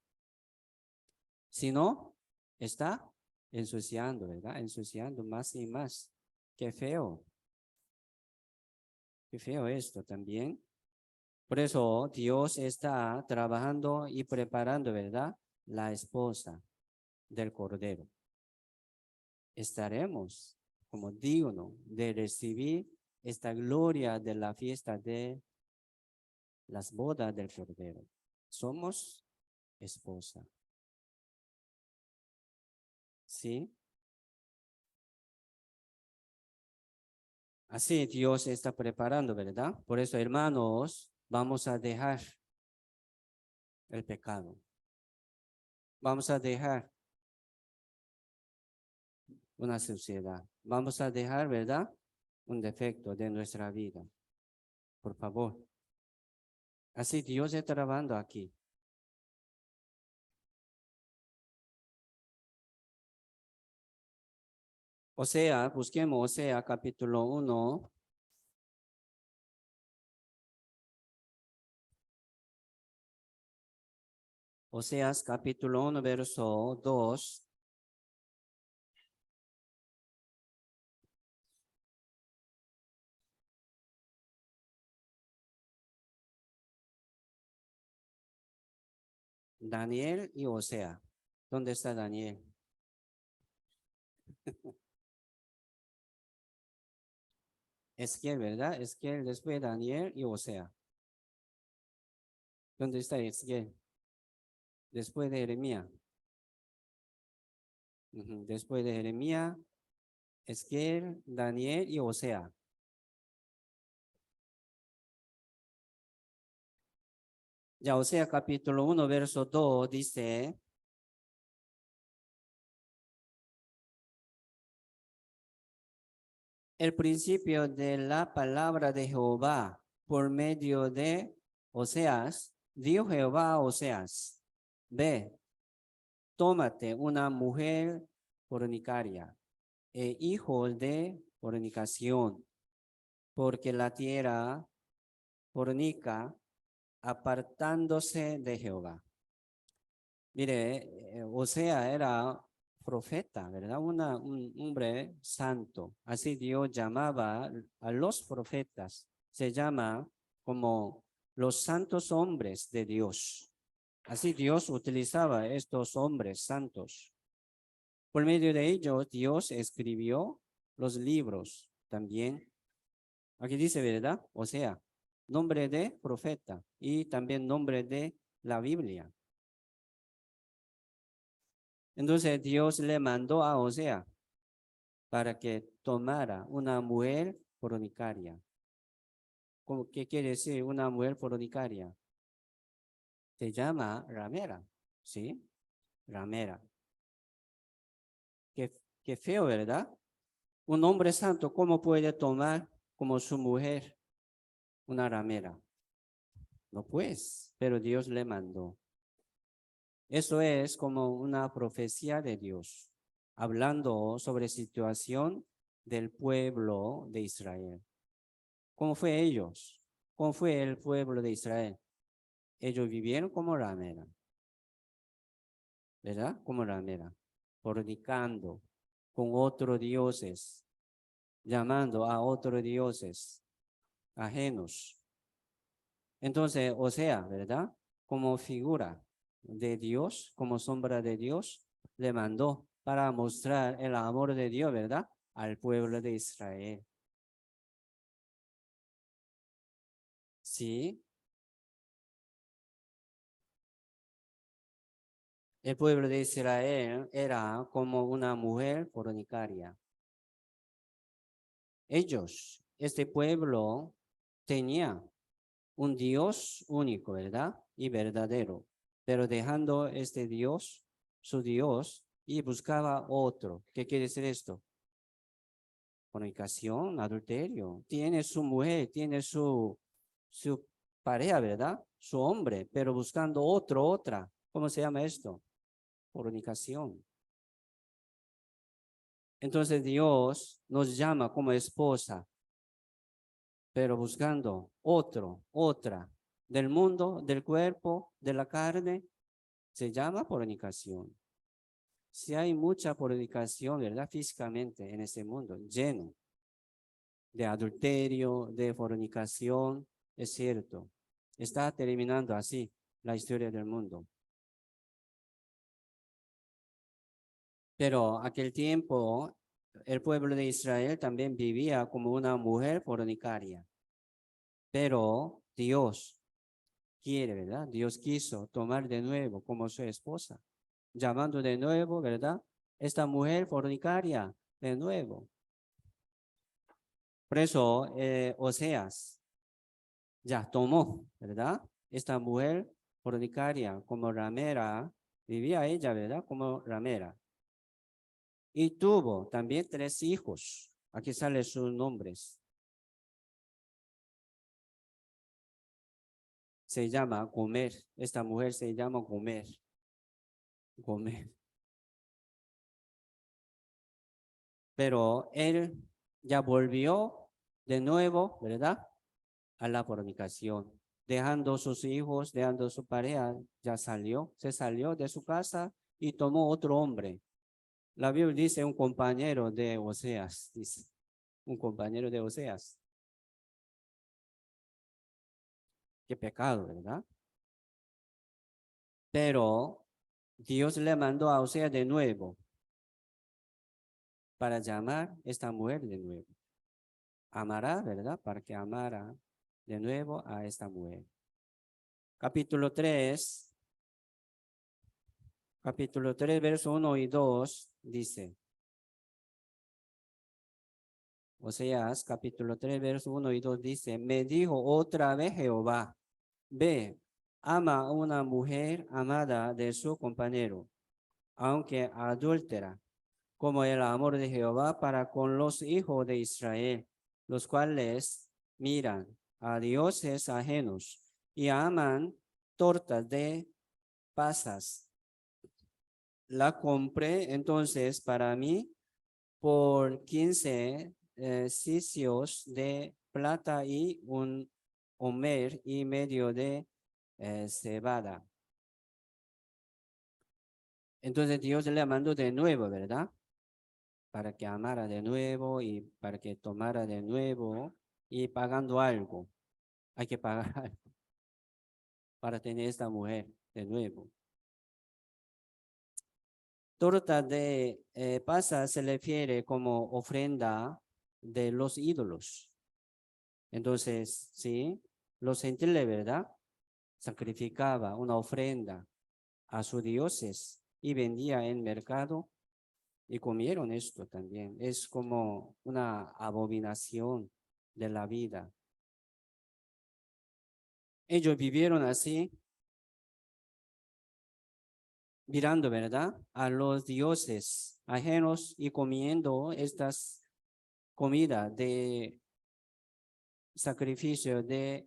Si no, está ensuciando, ¿verdad? Ensuciando más y más. Qué feo. Qué feo esto también. Por eso Dios está trabajando y preparando, ¿verdad? La esposa del Cordero. Estaremos como digno de recibir esta gloria de la fiesta de las bodas del Cordero. Somos esposa. ¿Sí? Así Dios está preparando, ¿verdad? Por eso, hermanos, vamos a dejar el pecado. Vamos a dejar una suciedad. Vamos a dejar, ¿verdad? Un defecto de nuestra vida. Por favor. Así Dios está trabajando aquí. O sea, busquemos Osea capítulo 1. Oseas capítulo 1, verso 2. Daniel y Osea. ¿Dónde está Daniel? Esquiel, ¿verdad? Esquiel, después Daniel y Osea. ¿Dónde está Esquiel? Después de Jeremías. Después de Jeremías, Esquiel, Daniel y Osea. Ya Osea capítulo 1, verso 2 dice, el principio de la palabra de Jehová por medio de Oseas, dijo Jehová a Oseas, ve, tómate una mujer fornicaria e hijos de fornicación, porque la tierra fornica apartándose de Jehová. Mire, Osea era profeta, ¿verdad? Un hombre santo. Así Dios llamaba a los profetas. Se llama como los santos hombres de Dios. Así Dios utilizaba estos hombres santos. Por medio de ellos, Dios escribió los libros también. Aquí dice, ¿verdad? O sea, nombre de profeta y también nombre de la Biblia. Entonces Dios le mandó a Osea para que tomara una mujer fornicaria. ¿Qué quiere decir una mujer fornicaria? Se llama ramera, ¿sí? Ramera. Qué feo, ¿verdad? Un hombre santo, ¿cómo puede tomar como su mujer una ramera? No pues, pero Dios le mandó. Eso es como una profecía de Dios, hablando sobre situación del pueblo de Israel. ¿Cómo fue ellos? ¿Cómo fue el pueblo de Israel? Ellos vivieron como ramera, ¿verdad? Como ramera, fornicando con otros dioses, llamando a otros dioses ajenos. Entonces, o sea, ¿verdad? Como figura de Dios, como sombra de Dios, le mandó para mostrar el amor de Dios, ¿verdad? Al pueblo de Israel. Sí, el pueblo de Israel era como una mujer fornicaria. Ellos, este pueblo, tenía un Dios único, ¿verdad? Y verdadero, pero dejando este Dios, su Dios, y buscaba otro. ¿Qué quiere decir esto? Fornicación, adulterio. Tiene su mujer, tiene su pareja, ¿verdad? Su hombre, pero buscando otra. ¿Cómo se llama esto? Fornicación. Entonces Dios nos llama como esposa, pero buscando otra, del mundo, del cuerpo, de la carne, se llama fornicación. Si hay mucha fornicación, ¿verdad? Físicamente en este mundo, lleno de adulterio, de fornicación, es cierto. Está terminando así la historia del mundo. Pero aquel tiempo, el pueblo de Israel también vivía como una mujer fornicaria. Pero Dios quiere, ¿verdad? Dios quiso tomar de nuevo como su esposa, llamando de nuevo, ¿verdad? Esta mujer fornicaria, de nuevo. Por eso, Oseas ya tomó, ¿verdad? Esta mujer fornicaria como ramera, vivía ella, ¿verdad? Como ramera. Y tuvo también 3 hijos. Aquí salen sus nombres. Se llama Gomer. Esta mujer se llama Gomer. Gomer. Pero él ya volvió de nuevo, ¿verdad? A la fornicación. Dejando sus hijos, dejando su pareja, ya salió, se salió de su casa y tomó otro hombre. La Biblia dice un compañero de Oseas, dice, un compañero de Oseas. Qué pecado, ¿verdad? Pero Dios le mandó a Oseas de nuevo para llamar a esta mujer de nuevo. Amará, ¿verdad? Para que amara de nuevo a esta mujer. Capítulo 3, verso 1 y 2 dice, Oseas, capítulo 3, verso 1 y 2 dice, me dijo otra vez Jehová, ve, ama a una mujer amada de su compañero, aunque adúltera, como el amor de Jehová para con los hijos de Israel, los cuales miran a dioses ajenos y aman tortas de pasas. La compré entonces para mí por 15 sicios de plata y un homer y medio de cebada. Entonces Dios le mandó de nuevo, ¿verdad? Para que amara de nuevo y para que tomara de nuevo y pagando algo. Hay que pagar algo para tener esta mujer de nuevo. Torta de pasas se refiere como ofrenda de los ídolos. Entonces, sí, los gentiles, ¿verdad? Sacrificaba una ofrenda a sus dioses y vendía en mercado y comieron esto también. Es como una abominación de la vida. Ellos vivieron así, mirando, ¿verdad? A los dioses ajenos y comiendo estas comidas de sacrificio de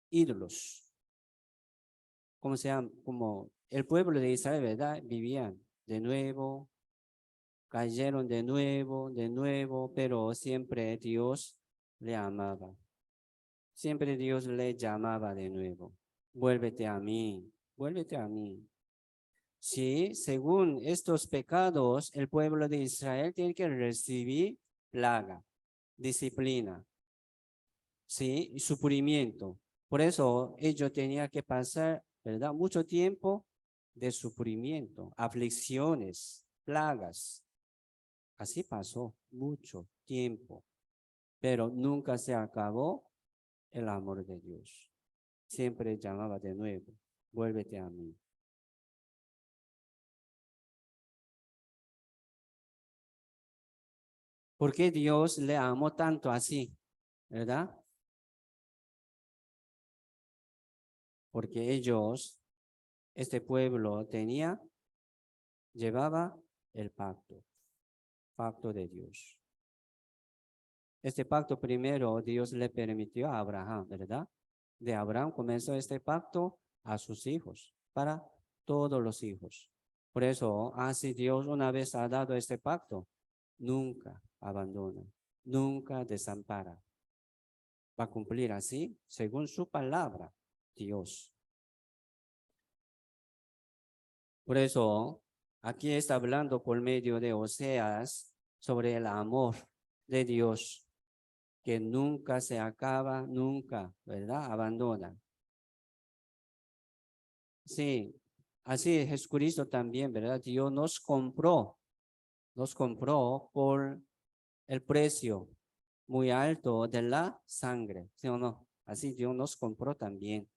ídolos. Como se llama, como el pueblo de Israel, ¿verdad? Vivían de nuevo, cayeron de nuevo, pero siempre Dios le amaba. Siempre Dios le llamaba de nuevo. Vuélvete a mí, vuélvete a mí. Sí, según estos pecados, el pueblo de Israel tiene que recibir plaga, disciplina, sí, y sufrimiento. Por eso ellos tenían que pasar, ¿verdad? Mucho tiempo de sufrimiento, aflicciones, plagas. Así pasó mucho tiempo, pero nunca se acabó el amor de Dios. Siempre llamaba de nuevo, vuélvete a mí. ¿Por qué Dios le amó tanto así? ¿Verdad? Porque ellos, este pueblo llevaba el pacto de Dios. Este pacto primero Dios le permitió a Abraham, ¿verdad? De Abraham comenzó este pacto a sus hijos, para todos los hijos. Por eso, así Dios una vez ha dado este pacto, nunca abandona, nunca desampara. Va a cumplir así, según su palabra, Dios. Por eso, aquí está hablando por medio de Oseas sobre el amor de Dios, que nunca se acaba, nunca, ¿verdad? Abandona. Sí, así Jesucristo también, ¿verdad? Dios nos compró por el precio muy alto de la sangre, ¿sí o no? Así Dios nos compró también.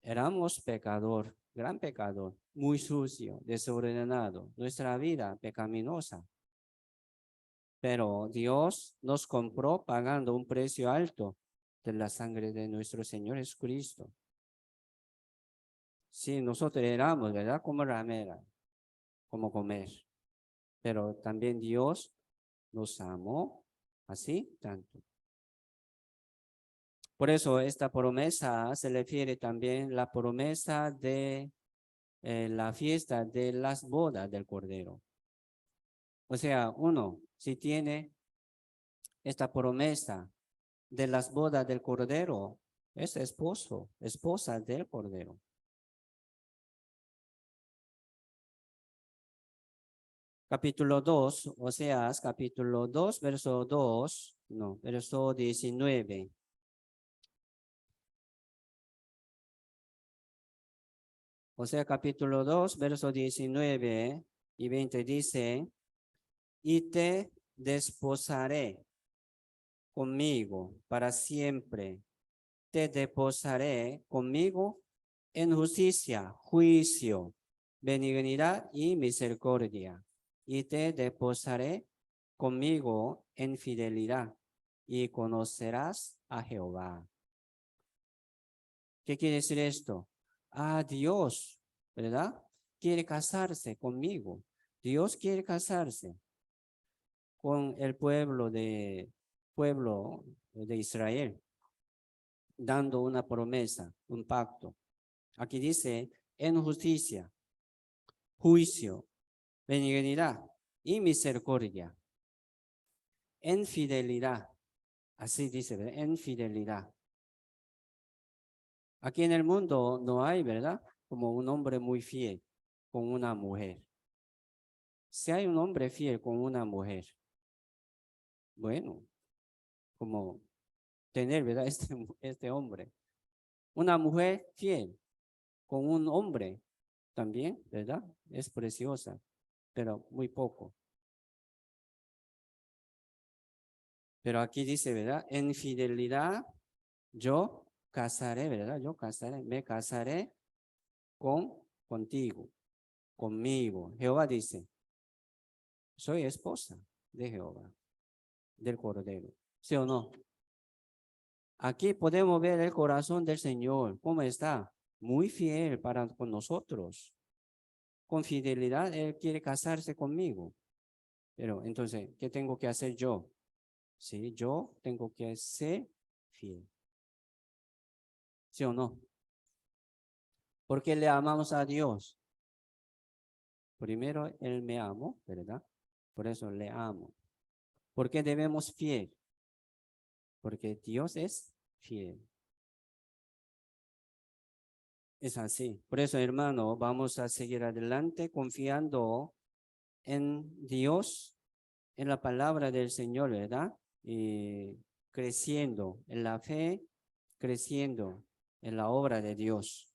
Éramos pecador, gran pecador, muy sucio, desordenado, nuestra vida pecaminosa. Pero Dios nos compró pagando un precio alto de la sangre de nuestro Señor Jesucristo. Sí, nosotros éramos, ¿verdad? Como ramera, como comer. Pero también Dios nos amó así tanto. Por eso esta promesa se refiere también a la promesa de la fiesta de las bodas del Cordero. O sea, uno, si tiene esta promesa de las bodas del Cordero, es esposo, esposa del Cordero. Capítulo 2, Oseas, capítulo 2, verso 2, no, verso 19. O sea, capítulo 2, verso 19 y 20 dice, y te desposaré conmigo para siempre, te desposaré conmigo en justicia, juicio, benignidad y misericordia, y te desposaré conmigo en fidelidad, y conocerás a Jehová. ¿Qué quiere decir esto? Dios, ¿verdad? Quiere casarse conmigo. Dios quiere casarse con el pueblo de Israel, dando una promesa, un pacto. Aquí dice, en justicia, juicio, benignidad y misericordia. En fidelidad, así dice, ¿verdad? En fidelidad. Aquí en el mundo no hay, ¿verdad? Como un hombre muy fiel con una mujer. Si hay un hombre fiel con una mujer, bueno, como tener, ¿verdad? Este hombre. Una mujer fiel con un hombre también, ¿verdad? Es preciosa, pero muy poco. Pero aquí dice, ¿verdad? En fidelidad Yo casaré, ¿verdad? Yo casaré, me casaré contigo, conmigo. Jehová dice, soy esposa de Jehová, del Cordero. ¿Sí o no? Aquí podemos ver el corazón del Señor, cómo está, muy fiel para con nosotros. Con fidelidad, Él quiere casarse conmigo. Pero entonces, ¿qué tengo que hacer yo? Sí, yo tengo que ser fiel. ¿Sí o no? Porque le amamos a Dios. Primero, Él me amó, ¿verdad? Por eso le amo. ¿Por qué debemos fiel? Porque Dios es fiel. Es así. Por eso, hermano, vamos a seguir adelante confiando en Dios, en la palabra del Señor, ¿verdad? Y creciendo en la fe, creciendo en la obra de Dios.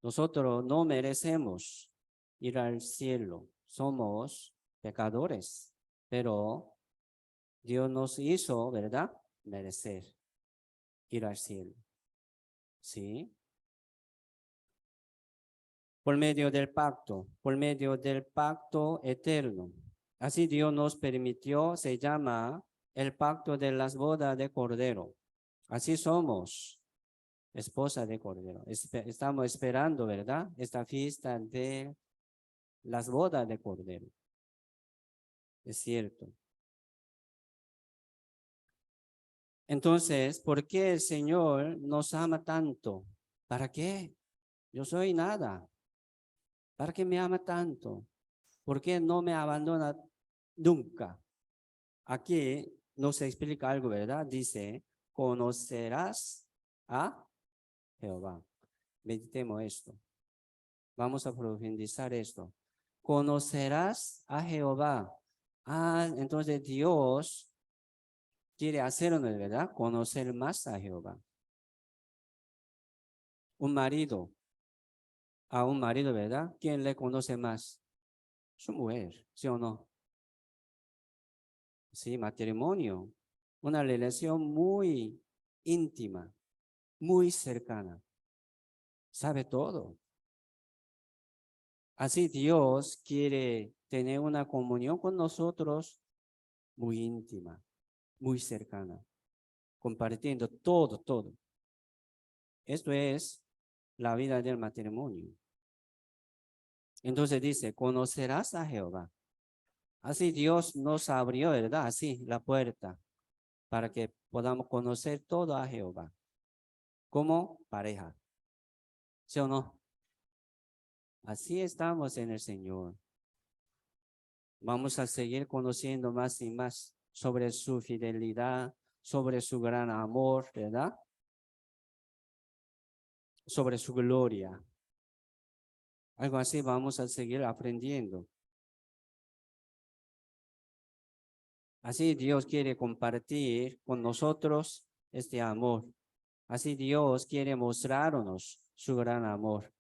Nosotros no merecemos ir al cielo. Somos pecadores, pero Dios nos hizo, ¿verdad? Merecer ir al cielo. ¿Sí? Por medio del pacto eterno. Así Dios nos permitió, se llama el pacto de las bodas de Cordero. Así somos, esposa de Cordero. Estamos esperando, ¿verdad? Esta fiesta de las bodas de Cordero. Es cierto. Entonces, ¿por qué el Señor nos ama tanto? ¿Para qué? Yo soy nada. ¿Para qué me ama tanto? ¿Por qué no me abandona nunca? Aquí nos explica algo, ¿verdad? Dice, conocerás a Jehová. Meditemos esto. Vamos a profundizar esto. Conocerás a Jehová. Ah, entonces Dios quiere hacernos, ¿verdad? Conocer más a Jehová. Un marido, a un marido, ¿verdad? ¿Quién le conoce más? Su mujer, ¿sí o no? Sí, matrimonio. Una relación muy íntima, muy cercana. Sabe todo. Así Dios quiere tener una comunión con nosotros muy íntima, muy cercana, compartiendo todo, todo. Esto es la vida del matrimonio. Entonces dice, conocerás a Jehová. Así Dios nos abrió, ¿verdad? Así la puerta para que podamos conocer todo a Jehová como pareja. ¿Sí o no? Así estamos en el Señor. Vamos a seguir conociendo más y más sobre su fidelidad, sobre su gran amor, ¿verdad? Sobre su gloria. Algo así vamos a seguir aprendiendo. Así Dios quiere compartir con nosotros este amor. Así Dios quiere mostrarnos su gran amor.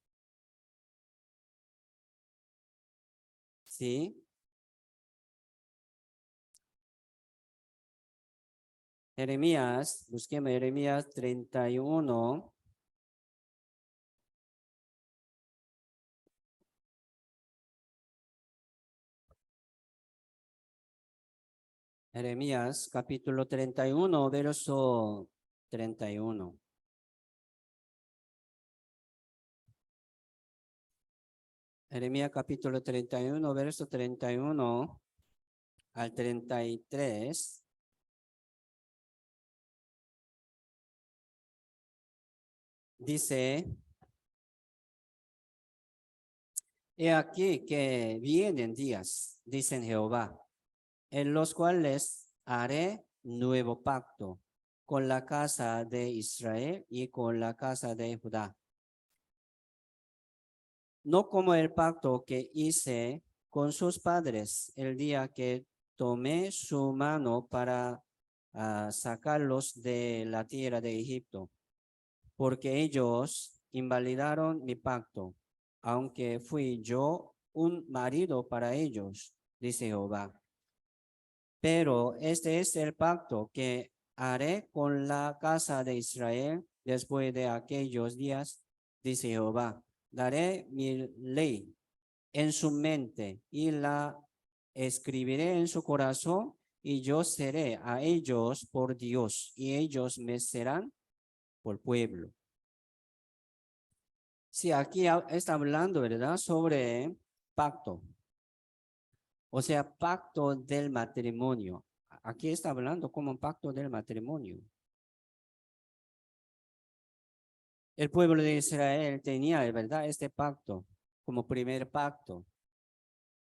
¿Sí? Jeremías, busquemos Jeremías 31. Jeremías capítulo 31, verso 31. Jeremías capítulo 31, verso 31 al 33. Dice, he aquí que vienen días, dicen Jehová, en los cuales haré nuevo pacto con la casa de Israel y con la casa de Judá. No como el pacto que hice con sus padres el día que tomé su mano para sacarlos de la tierra de Egipto, porque ellos invalidaron mi pacto, aunque fui yo un marido para ellos, dice Jehová. Pero este es el pacto que haré con la casa de Israel después de aquellos días, dice Jehová. Daré mi ley en su mente y la escribiré en su corazón y yo seré a ellos por Dios y ellos me serán por pueblo. Sí, aquí está hablando, ¿verdad? Sobre pacto, o sea, pacto del matrimonio. Aquí está hablando como un pacto del matrimonio. El pueblo de Israel tenía, ¿verdad? Este pacto como primer pacto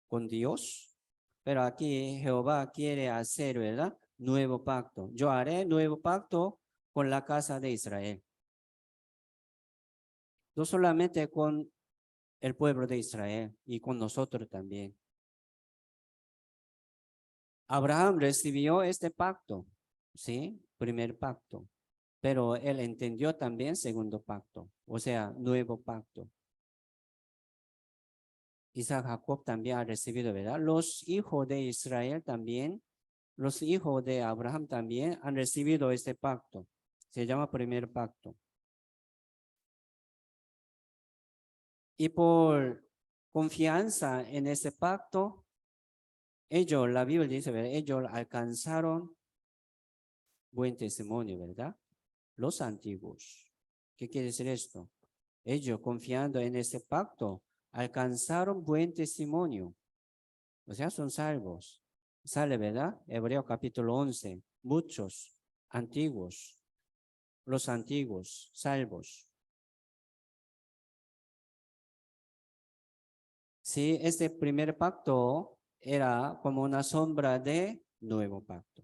con Dios, pero aquí Jehová quiere hacer, ¿verdad? Nuevo pacto. Yo haré nuevo pacto con la casa de Israel. No solamente con el pueblo de Israel y con nosotros también. Abraham recibió este pacto, ¿sí? Primer pacto, pero él entendió también segundo pacto, o sea, nuevo pacto. Isaac Jacob también ha recibido, ¿verdad? Los hijos de Israel también, los hijos de Abraham también han recibido este pacto. Se llama primer pacto. Y por confianza en ese pacto, ellos, la Biblia dice, ¿verdad? Ellos alcanzaron buen testimonio, ¿verdad? Los antiguos. ¿Qué quiere decir esto? Ellos, confiando en ese pacto, alcanzaron buen testimonio. O sea, son salvos. Sale, ¿verdad? Hebreo capítulo 11. Muchos antiguos, los antiguos, salvos. Sí, este primer pacto era como una sombra de nuevo pacto.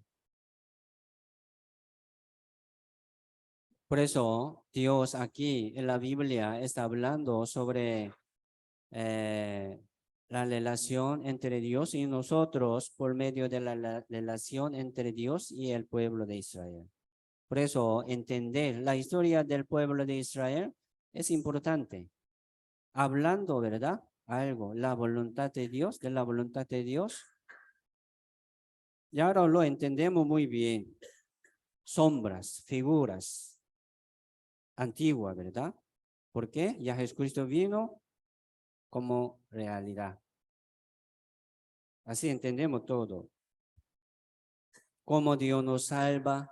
Por eso Dios aquí en la Biblia está hablando sobre eh, la relación entre Dios y nosotros por medio de la relación entre Dios y el pueblo de Israel. Por eso entender la historia del pueblo de Israel es importante. Hablando, ¿verdad? Algo, la voluntad de Dios, de la voluntad de Dios. Y ahora lo entendemos muy bien. Sombras, figuras antiguas, ¿verdad? ¿Por qué? Ya Jesucristo vino como realidad. Así entendemos todo. Cómo Dios nos salva,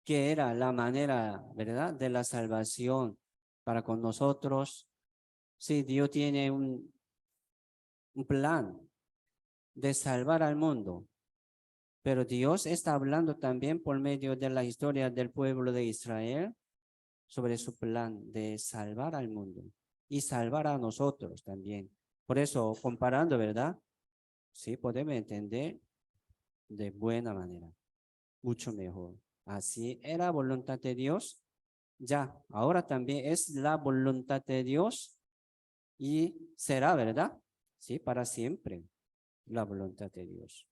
qué era la manera, ¿verdad? De la salvación para con nosotros. Sí, Dios tiene un plan de salvar al mundo, pero Dios está hablando también por medio de la historia del pueblo de Israel sobre su plan de salvar al mundo y salvar a nosotros también. Por eso, comparando, ¿verdad? Sí, podemos entender de buena manera, mucho mejor. Así era voluntad de Dios, ya, ahora también es la voluntad de Dios y será, ¿verdad? Sí, para siempre la voluntad de Dios.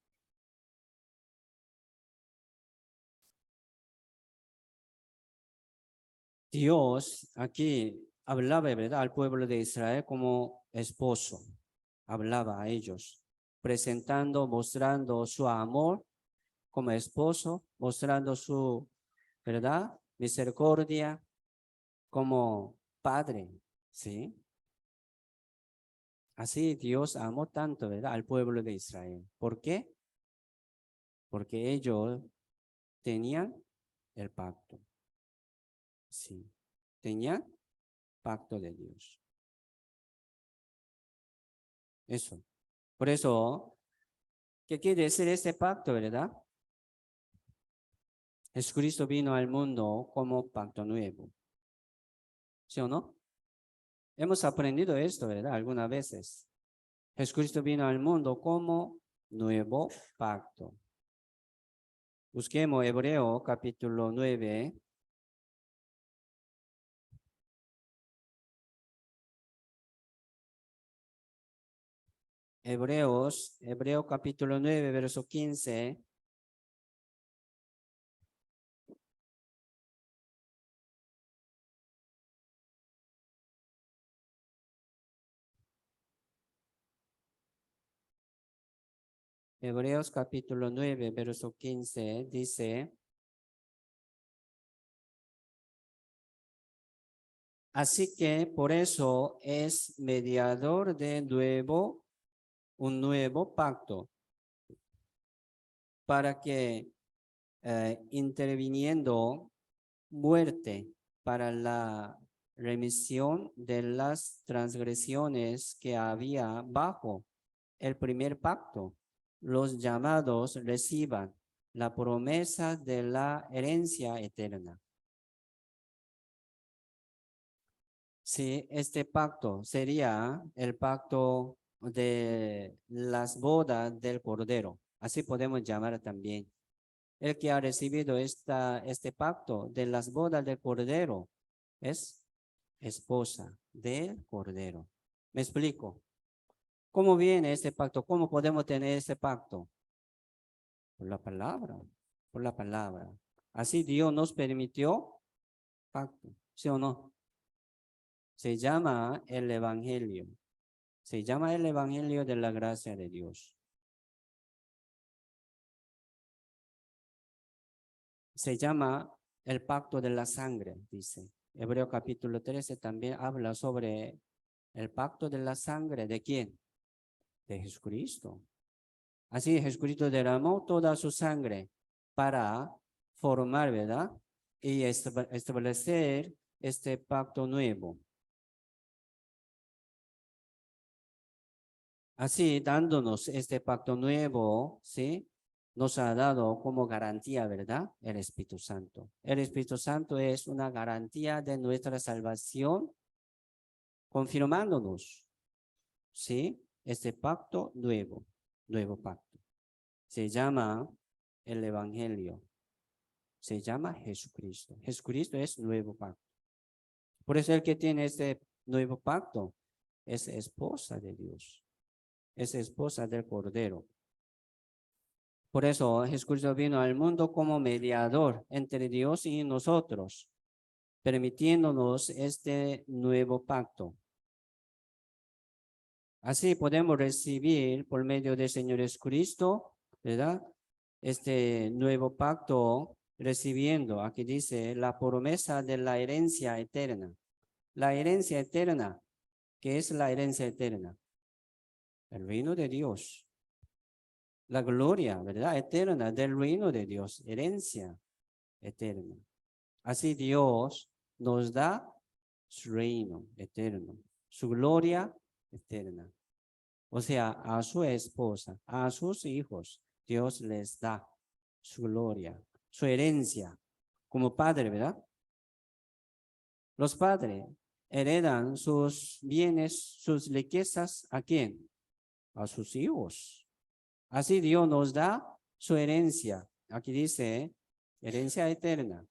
Dios aquí hablaba, ¿verdad? Al pueblo de Israel como esposo, hablaba a ellos, presentando, mostrando su amor como esposo, mostrando su, ¿verdad? Misericordia como padre, ¿sí? Así Dios amó tanto, ¿verdad? Al pueblo de Israel. ¿Por qué? Porque ellos tenían el pacto, ¿sí? Tenían pacto de Dios. Eso. Por eso, ¿qué quiere decir este pacto, verdad? Jesucristo vino al mundo como pacto nuevo. ¿Sí o no? Hemos aprendido esto, ¿verdad? Algunas veces. Jesucristo vino al mundo como nuevo pacto. Busquemos Hebreo capítulo 9. Hebreo capítulo 9, verso 15. Hebreos capítulo 9, verso 15 dice, Así que por eso es mediador de un nuevo pacto, para que interviniendo muerte para la remisión de las transgresiones que había bajo el primer pacto, los llamados reciban la promesa de la herencia eterna. Sí, este pacto sería el pacto de las bodas del Cordero. Así podemos llamar también. El que ha recibido este pacto de las bodas del Cordero es esposa del Cordero. ¿Me explico? ¿Cómo viene este pacto? ¿Cómo podemos tener este pacto? Por la palabra, por la palabra. Así Dios nos permitió pacto, ¿sí o no? Se llama el Evangelio. Se llama el Evangelio de la gracia de Dios. Se llama el pacto de la sangre, dice. Hebreo capítulo 13 también habla sobre el pacto de la sangre. ¿De quién? De Jesucristo. Así Jesucristo derramó toda su sangre para formar, ¿verdad? Y establecer este pacto nuevo. Así, dándonos este pacto nuevo, ¿sí? Nos ha dado como garantía, ¿verdad? El Espíritu Santo. El Espíritu Santo es una garantía de nuestra salvación, confirmándonos, ¿sí? Este pacto nuevo pacto. Se llama el Evangelio. Se llama Jesucristo. Jesucristo es nuevo pacto. Por eso el que tiene este nuevo pacto es esposa de Dios. Es esposa del Cordero. Por eso Jesucristo vino al mundo como mediador entre Dios y nosotros, permitiéndonos este nuevo pacto. Así podemos recibir por medio del Señor Jesucristo, ¿verdad? Este nuevo pacto recibiendo, aquí dice, la promesa de la herencia eterna. La herencia eterna, ¿qué es la herencia eterna? El reino de Dios. La gloria, ¿verdad? Eterna del reino de Dios, herencia eterna. Así Dios nos da su reino eterno, su gloria eterna. O sea, a su esposa, a sus hijos, Dios les da su gloria, su herencia, como padre, ¿verdad? Los padres heredan sus bienes, sus riquezas, ¿a quién? A sus hijos. Así Dios nos da su herencia. Aquí dice, herencia eterna.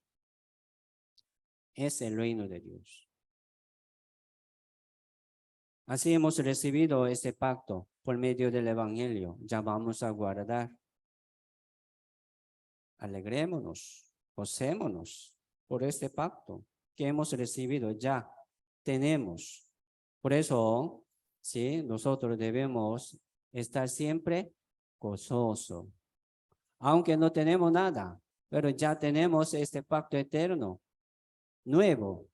Es el reino de Dios. Así hemos recibido este pacto por medio del Evangelio. Ya vamos a guardar. Alegrémonos, gocémonos por este pacto que hemos recibido. Ya tenemos. Por eso, sí, nosotros debemos estar siempre gozosos. Aunque no tenemos nada, pero ya tenemos este pacto eterno, nuevo.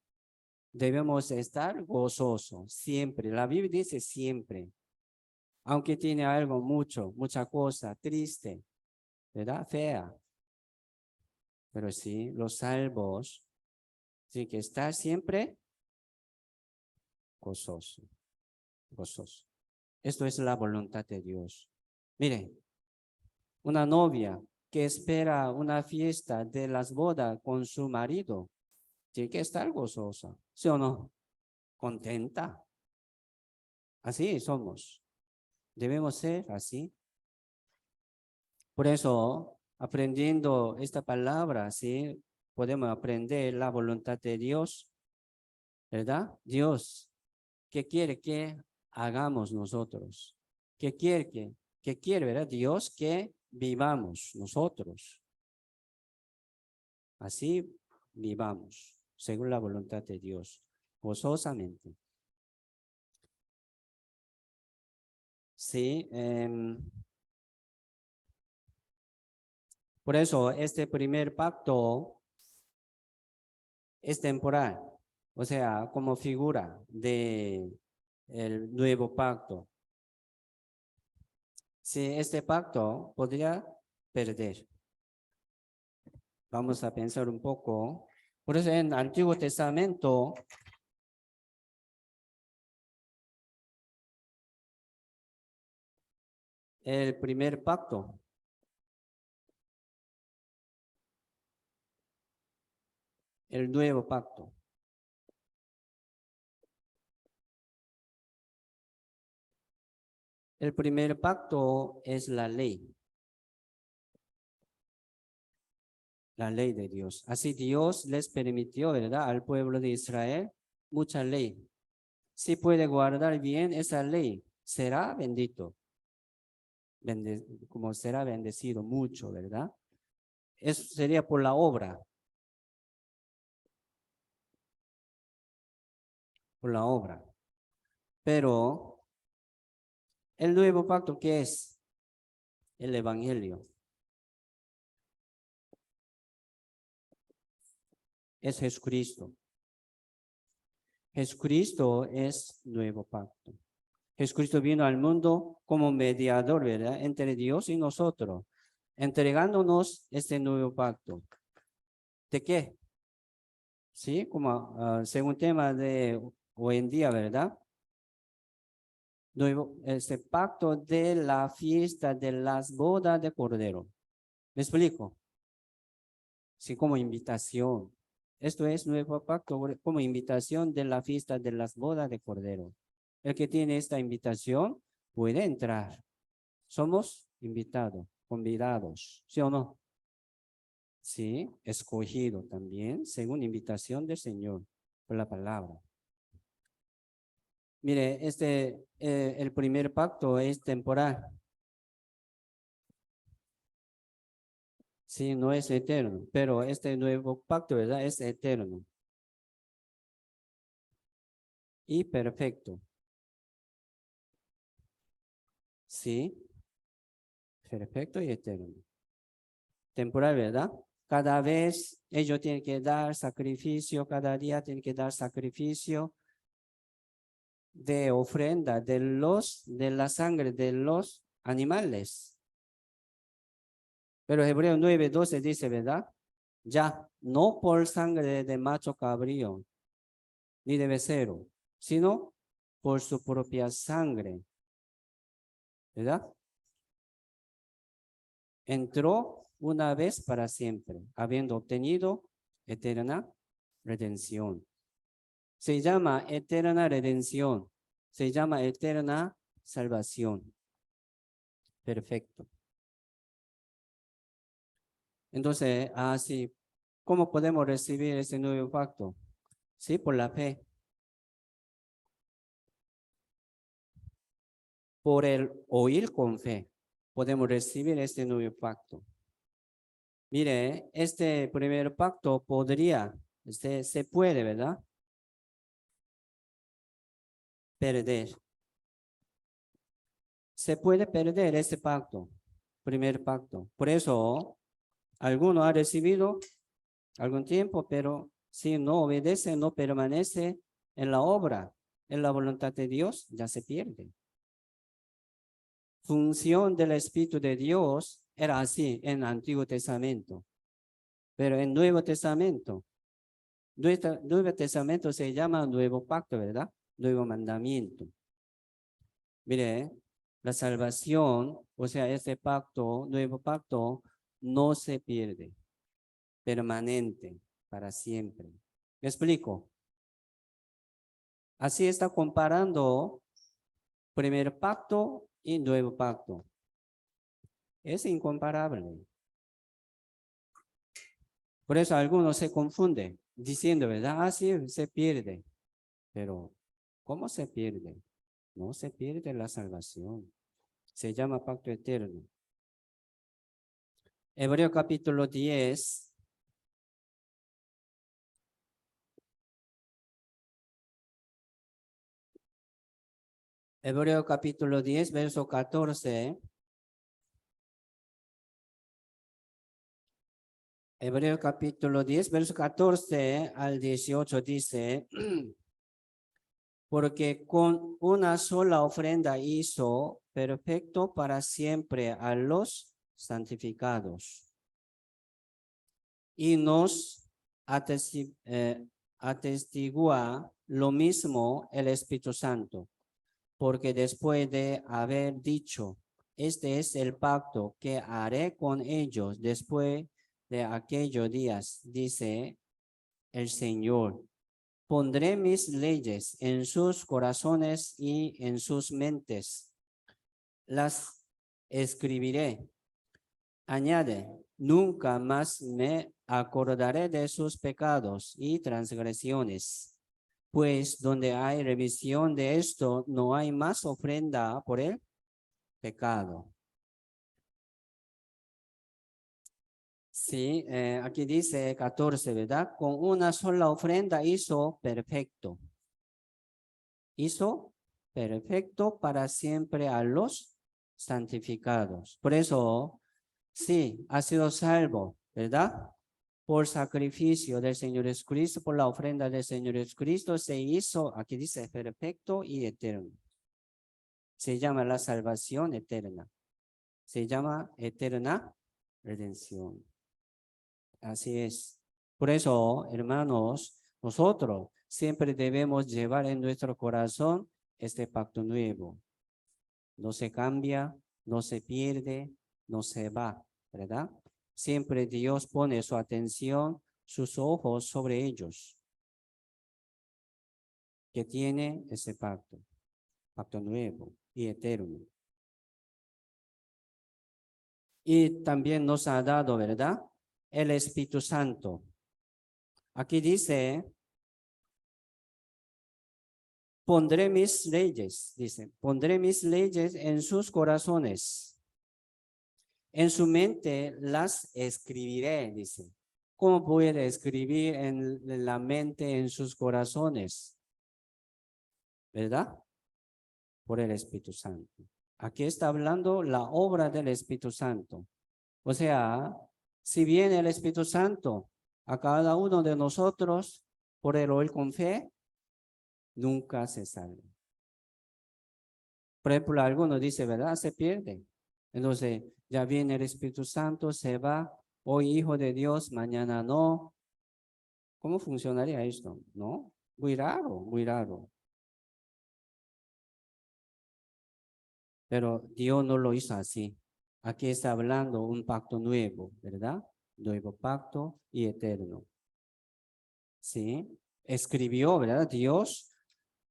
Debemos estar gozosos siempre. La Biblia dice siempre. Aunque tiene algo mucha cosa triste, ¿verdad? Fea. Pero sí, los salvos tienen que estar siempre gozosos, gozosos. Esto es la voluntad de Dios. Miren, una novia que espera una fiesta de las bodas con su marido, tiene que estar gozosa, ¿sí o no? Contenta. Así somos. Debemos ser así. Por eso, aprendiendo esta palabra, ¿sí? Podemos aprender la voluntad de Dios, ¿verdad? Dios, ¿qué quiere que hagamos nosotros? ¿Qué quiere, verdad? Dios que vivamos nosotros. Así vivamos, según la voluntad de Dios, gozosamente. Sí, por eso este primer pacto es temporal. o sea, como figura de el nuevo pacto. Si este pacto podría perder. Vamos a pensar un poco. Por eso en el Antiguo Testamento, el primer pacto, el nuevo pacto. El primer pacto es la ley de Dios. Así Dios les permitió, ¿verdad?, al pueblo de Israel mucha ley. Si puede guardar bien esa ley, será bendito, como será bendecido mucho, ¿verdad? Eso sería por la obra, por la obra. Pero el nuevo pacto, ¿qué es? El evangelio. Es Jesucristo. Jesucristo es nuevo pacto. Jesucristo vino al mundo como mediador, ¿verdad?, entre Dios y nosotros, entregándonos este nuevo pacto. ¿De qué? Sí, como según tema de hoy en día, ¿verdad? Nuevo, este pacto de la fiesta de las bodas de Cordero. ¿Me explico? Sí, como invitación. Esto es nuevo pacto como invitación de la fiesta de las bodas de Cordero. El que tiene esta invitación puede entrar. Somos invitados, convidados, ¿sí o no? Sí, escogido también, según invitación del Señor, por la palabra. Mire, el primer pacto es temporal. Sí, no es eterno, pero este nuevo pacto, ¿verdad?, es eterno y perfecto. Sí, perfecto y eterno. Temporal, ¿verdad? Cada vez ellos tienen que dar sacrificio, cada día tienen que dar sacrificio de ofrenda de la sangre de los animales. Pero Hebreo 9:12 dice, ¿verdad? Ya, no por sangre de macho cabrío, ni de becerro, sino por su propia sangre, ¿verdad? Entró una vez para siempre, habiendo obtenido eterna redención. Se llama eterna redención, se llama eterna salvación. Perfecto. Entonces, así, ¿cómo podemos recibir ese nuevo pacto? Sí, por la fe. Por el oír con fe, podemos recibir este nuevo pacto. Mire, este primer pacto podría, se puede, ¿verdad?, perder. Se puede perder este pacto, primer pacto. Por eso, alguno ha recibido algún tiempo, pero si no obedece, no permanece en la obra, en la voluntad de Dios, ya se pierde. Función del Espíritu de Dios era así en el Antiguo Testamento, pero en Nuevo Testamento, Nuevo Testamento se llama Nuevo Pacto, ¿verdad? Nuevo Mandamiento. Mire, la salvación, o sea, este pacto, Nuevo Pacto, no se pierde, permanente, para siempre. ¿Me explico? Así está comparando primer pacto y nuevo pacto. Es incomparable. Por eso algunos se confunden diciendo, ¿verdad? Así se pierde. Pero, ¿cómo se pierde? No se pierde la salvación. Se llama pacto eterno. Hebreo capítulo 10. Hebreo capítulo 10, verso 14. Hebreos capítulo 10, verso 14 al 18 dice, porque con una sola ofrenda hizo perfecto para siempre a los santificados y nos atestigua lo mismo el Espíritu Santo, porque después de haber dicho, este es el pacto que haré con ellos después de aquellos días, dice el Señor. Pondré mis leyes en sus corazones y en sus mentes. Las escribiré. Añade, nunca más me acordaré de sus pecados y transgresiones, pues donde hay revisión de esto, no hay más ofrenda por el pecado. Sí, aquí dice 14, ¿verdad? Con una sola ofrenda hizo perfecto. Hizo perfecto para siempre a los santificados. Por eso, sí, ha sido salvo, ¿verdad? Por sacrificio del Señor Jesucristo, por la ofrenda del Señor Jesucristo, se hizo, aquí dice, perfecto y eterno. Se llama la salvación eterna. Se llama eterna redención. Así es. Por eso, hermanos, nosotros siempre debemos llevar en nuestro corazón este pacto nuevo. No se cambia, no se pierde, no se va, ¿verdad? Siempre Dios pone su atención, sus ojos sobre ellos, que tiene ese pacto nuevo y eterno. Y también nos ha dado, ¿verdad? El Espíritu Santo. Aquí dice, pondré mis leyes, dice, pondré mis leyes en sus corazones. En su mente las escribiré, dice. ¿Cómo puede escribir en la mente, en sus corazones? ¿Verdad? Por el Espíritu Santo. Aquí está hablando la obra del Espíritu Santo. O sea, si viene el Espíritu Santo a cada uno de nosotros por el oír con fe, nunca se salva. Por ejemplo, algunos dicen, ¿verdad? Se pierde. Entonces, ya viene el Espíritu Santo, se va, hoy hijo de Dios, mañana no. ¿Cómo funcionaría esto? ¿No? Muy raro, muy raro. Pero Dios no lo hizo así. Aquí está hablando un pacto nuevo, ¿verdad? Nuevo pacto y eterno. ¿Sí? Escribió, ¿verdad? Dios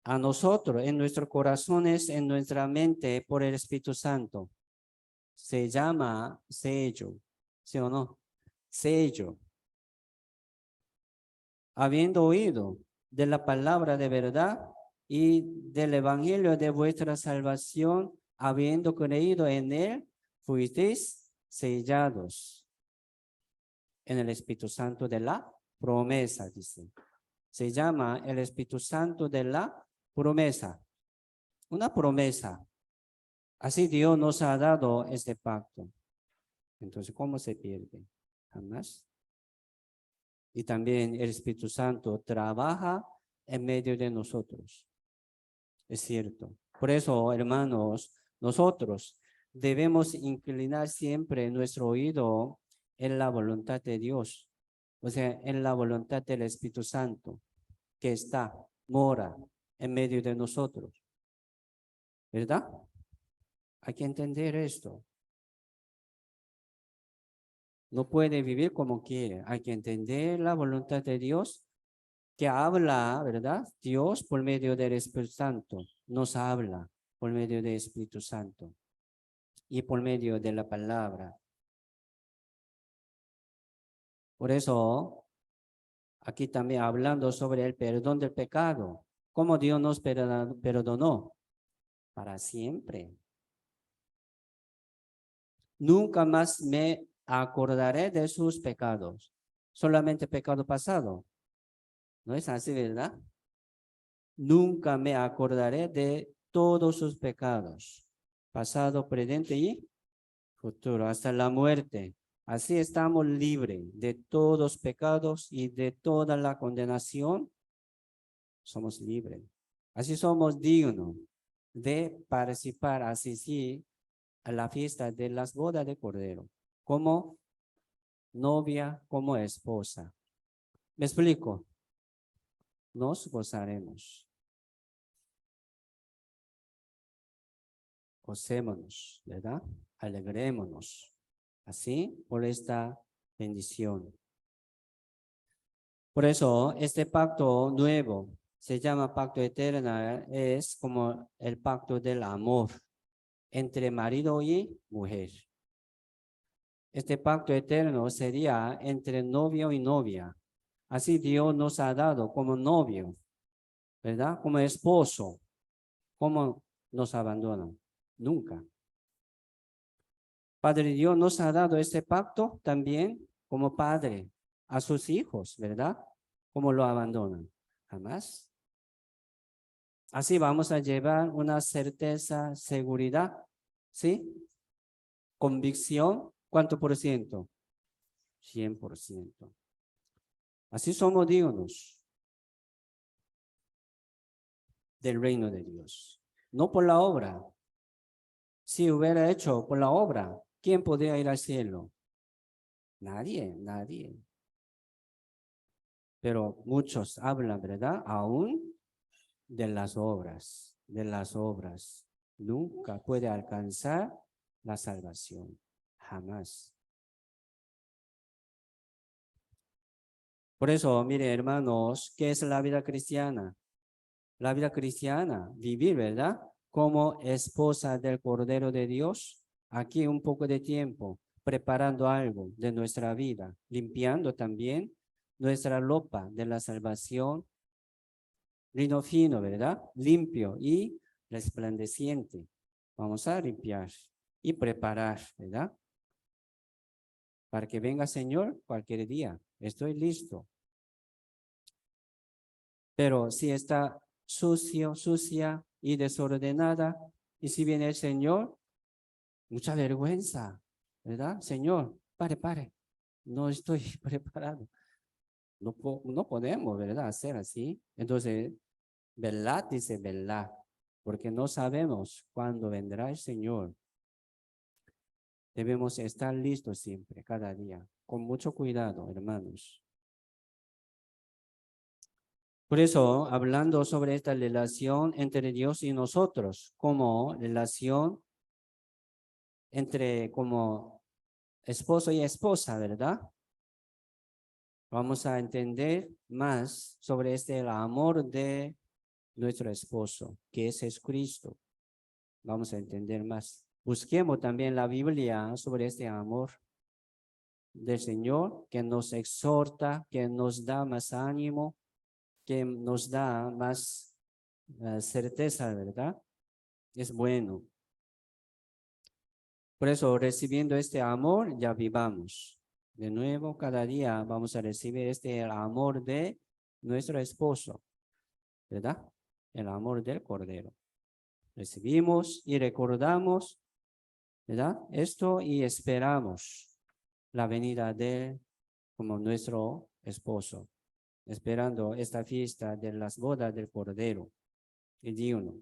a nosotros, en nuestros corazones, en nuestra mente, por el Espíritu Santo. Se llama sello, ¿sí o no? Sello. Habiendo oído de la palabra de verdad y del evangelio de vuestra salvación, habiendo creído en él, fuisteis sellados en el Espíritu Santo de la promesa, dice. Se llama el Espíritu Santo de la promesa. Una promesa. Así Dios nos ha dado este pacto. Entonces, ¿cómo se pierde? Jamás. Y también el Espíritu Santo trabaja en medio de nosotros. Es cierto. Por eso, hermanos, nosotros debemos inclinar siempre nuestro oído en la voluntad de Dios. O sea, en la voluntad del Espíritu Santo que está, mora en medio de nosotros. ¿Verdad? Hay que entender esto. No puede vivir como quiere. Hay que entender la voluntad de Dios que habla, ¿verdad? Dios por medio del Espíritu Santo nos habla por medio del Espíritu Santo y por medio de la palabra. Por eso, aquí también hablando sobre el perdón del pecado. ¿Cómo Dios nos perdonó? Para siempre. Nunca más me acordaré de sus pecados. Solamente pecado pasado. No es así, ¿verdad? Nunca me acordaré de todos sus pecados. Pasado, presente y futuro, hasta la muerte. Así estamos libres de todos pecados y de toda la condenación. Somos libres. Así somos dignos de participar, asistir a la fiesta de las bodas de Cordero, como novia, como esposa. ¿Me explico? Nos gozaremos. Gocémonos, ¿verdad? Alegrémonos. Así, por esta bendición. Por eso, este pacto nuevo se llama pacto eterno, es como el pacto del amor entre marido y mujer. Este pacto eterno sería entre novio y novia. Así Dios nos ha dado como novio, ¿verdad? Como esposo. ¿Cómo nos abandonan? Nunca. Padre Dios nos ha dado este pacto también como padre a sus hijos, ¿verdad? ¿Cómo lo abandonan? Jamás. Así vamos a llevar una certeza, seguridad, ¿sí? Convicción, ¿cuánto por ciento? 100%. Así somos dignos del reino de Dios. No por la obra. Si hubiera hecho por la obra, ¿quién podría ir al cielo? Nadie, nadie. Pero muchos hablan, ¿verdad? Aún de las obras, de las obras. Nunca puede alcanzar la salvación. Jamás. Por eso, mire, hermanos, ¿qué es la vida cristiana? La vida cristiana, vivir, ¿verdad? Como esposa del Cordero de Dios, aquí un poco de tiempo, preparando algo de nuestra vida, limpiando también nuestra ropa de la salvación, lino fino, ¿verdad? Limpio y resplandeciente. Vamos a limpiar y preparar, ¿verdad? Para que venga Señor cualquier día. Estoy listo. Pero si está sucio, sucia y desordenada, y si viene el Señor, mucha vergüenza, ¿verdad? Señor, pare, no estoy preparado. No podemos, ¿verdad? Hacer así. Entonces, ¿verdad? Dice, ¿verdad? Porque no sabemos cuándo vendrá el Señor. Debemos estar listos siempre, cada día, con mucho cuidado, hermanos. Por eso, hablando sobre esta relación entre Dios y nosotros, como relación entre como esposo y esposa, ¿verdad? Vamos a entender más sobre el amor de nuestro esposo, que es Jesucristo. Vamos a entender más. Busquemos también la Biblia sobre este amor del Señor, que nos exhorta, que nos da más ánimo, que nos da más certeza, ¿verdad? Es bueno. Por eso, recibiendo este amor, ya vivamos. De nuevo, cada día vamos a recibir este amor de nuestro esposo, ¿verdad? El amor del Cordero. Recibimos y recordamos, ¿verdad? Esto y esperamos la venida de como nuestro esposo, esperando esta fiesta de las bodas del Cordero y digno,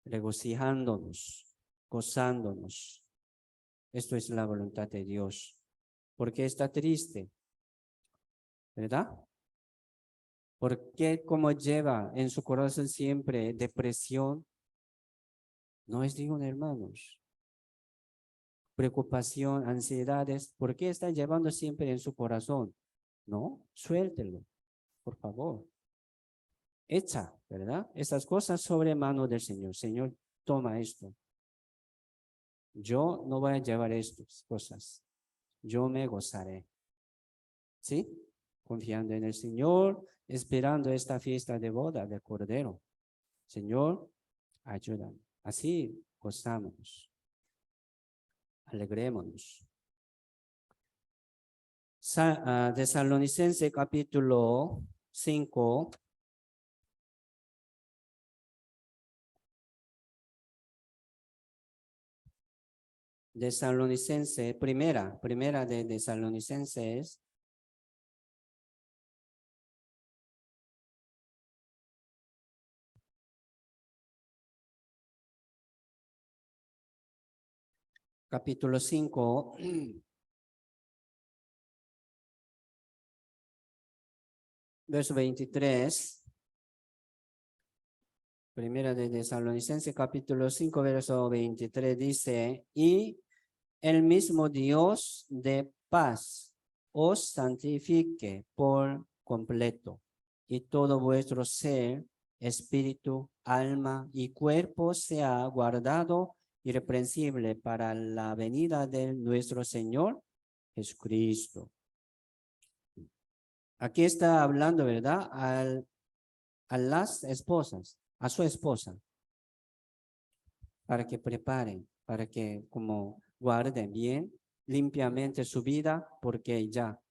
regocijándonos, gozándonos. Esto es la voluntad de Dios. ¿Por qué está triste? ¿Verdad? ¿Por qué como lleva en su corazón siempre depresión? No es digno, hermanos. Preocupación, ansiedades, ¿por qué está llevando siempre en su corazón? No, suéltelo, por favor. Echa, ¿verdad? Estas cosas sobre mano del Señor. Señor, toma esto. Yo no voy a llevar estas cosas. Yo me gozaré. ¿Sí? Confiando en el Señor, esperando esta fiesta de boda del Cordero. Señor, ayúdame. Así gozamos. Alegrémonos. Tesalonicense capítulo 5. Tesalonicenses, primera de Tesalonicenses, capítulo 5, verso 23. Primera de Tesalonicenses, capítulo 5, verso 23 dice, y el mismo Dios de paz os santifique por completo, y todo vuestro ser, espíritu, alma y cuerpo sea guardado irreprensible para la venida de nuestro Señor Jesucristo. Aquí está hablando, ¿verdad? A las esposas, a su esposa, para que preparen, para que como guarden bien, limpiamente su vida, porque ya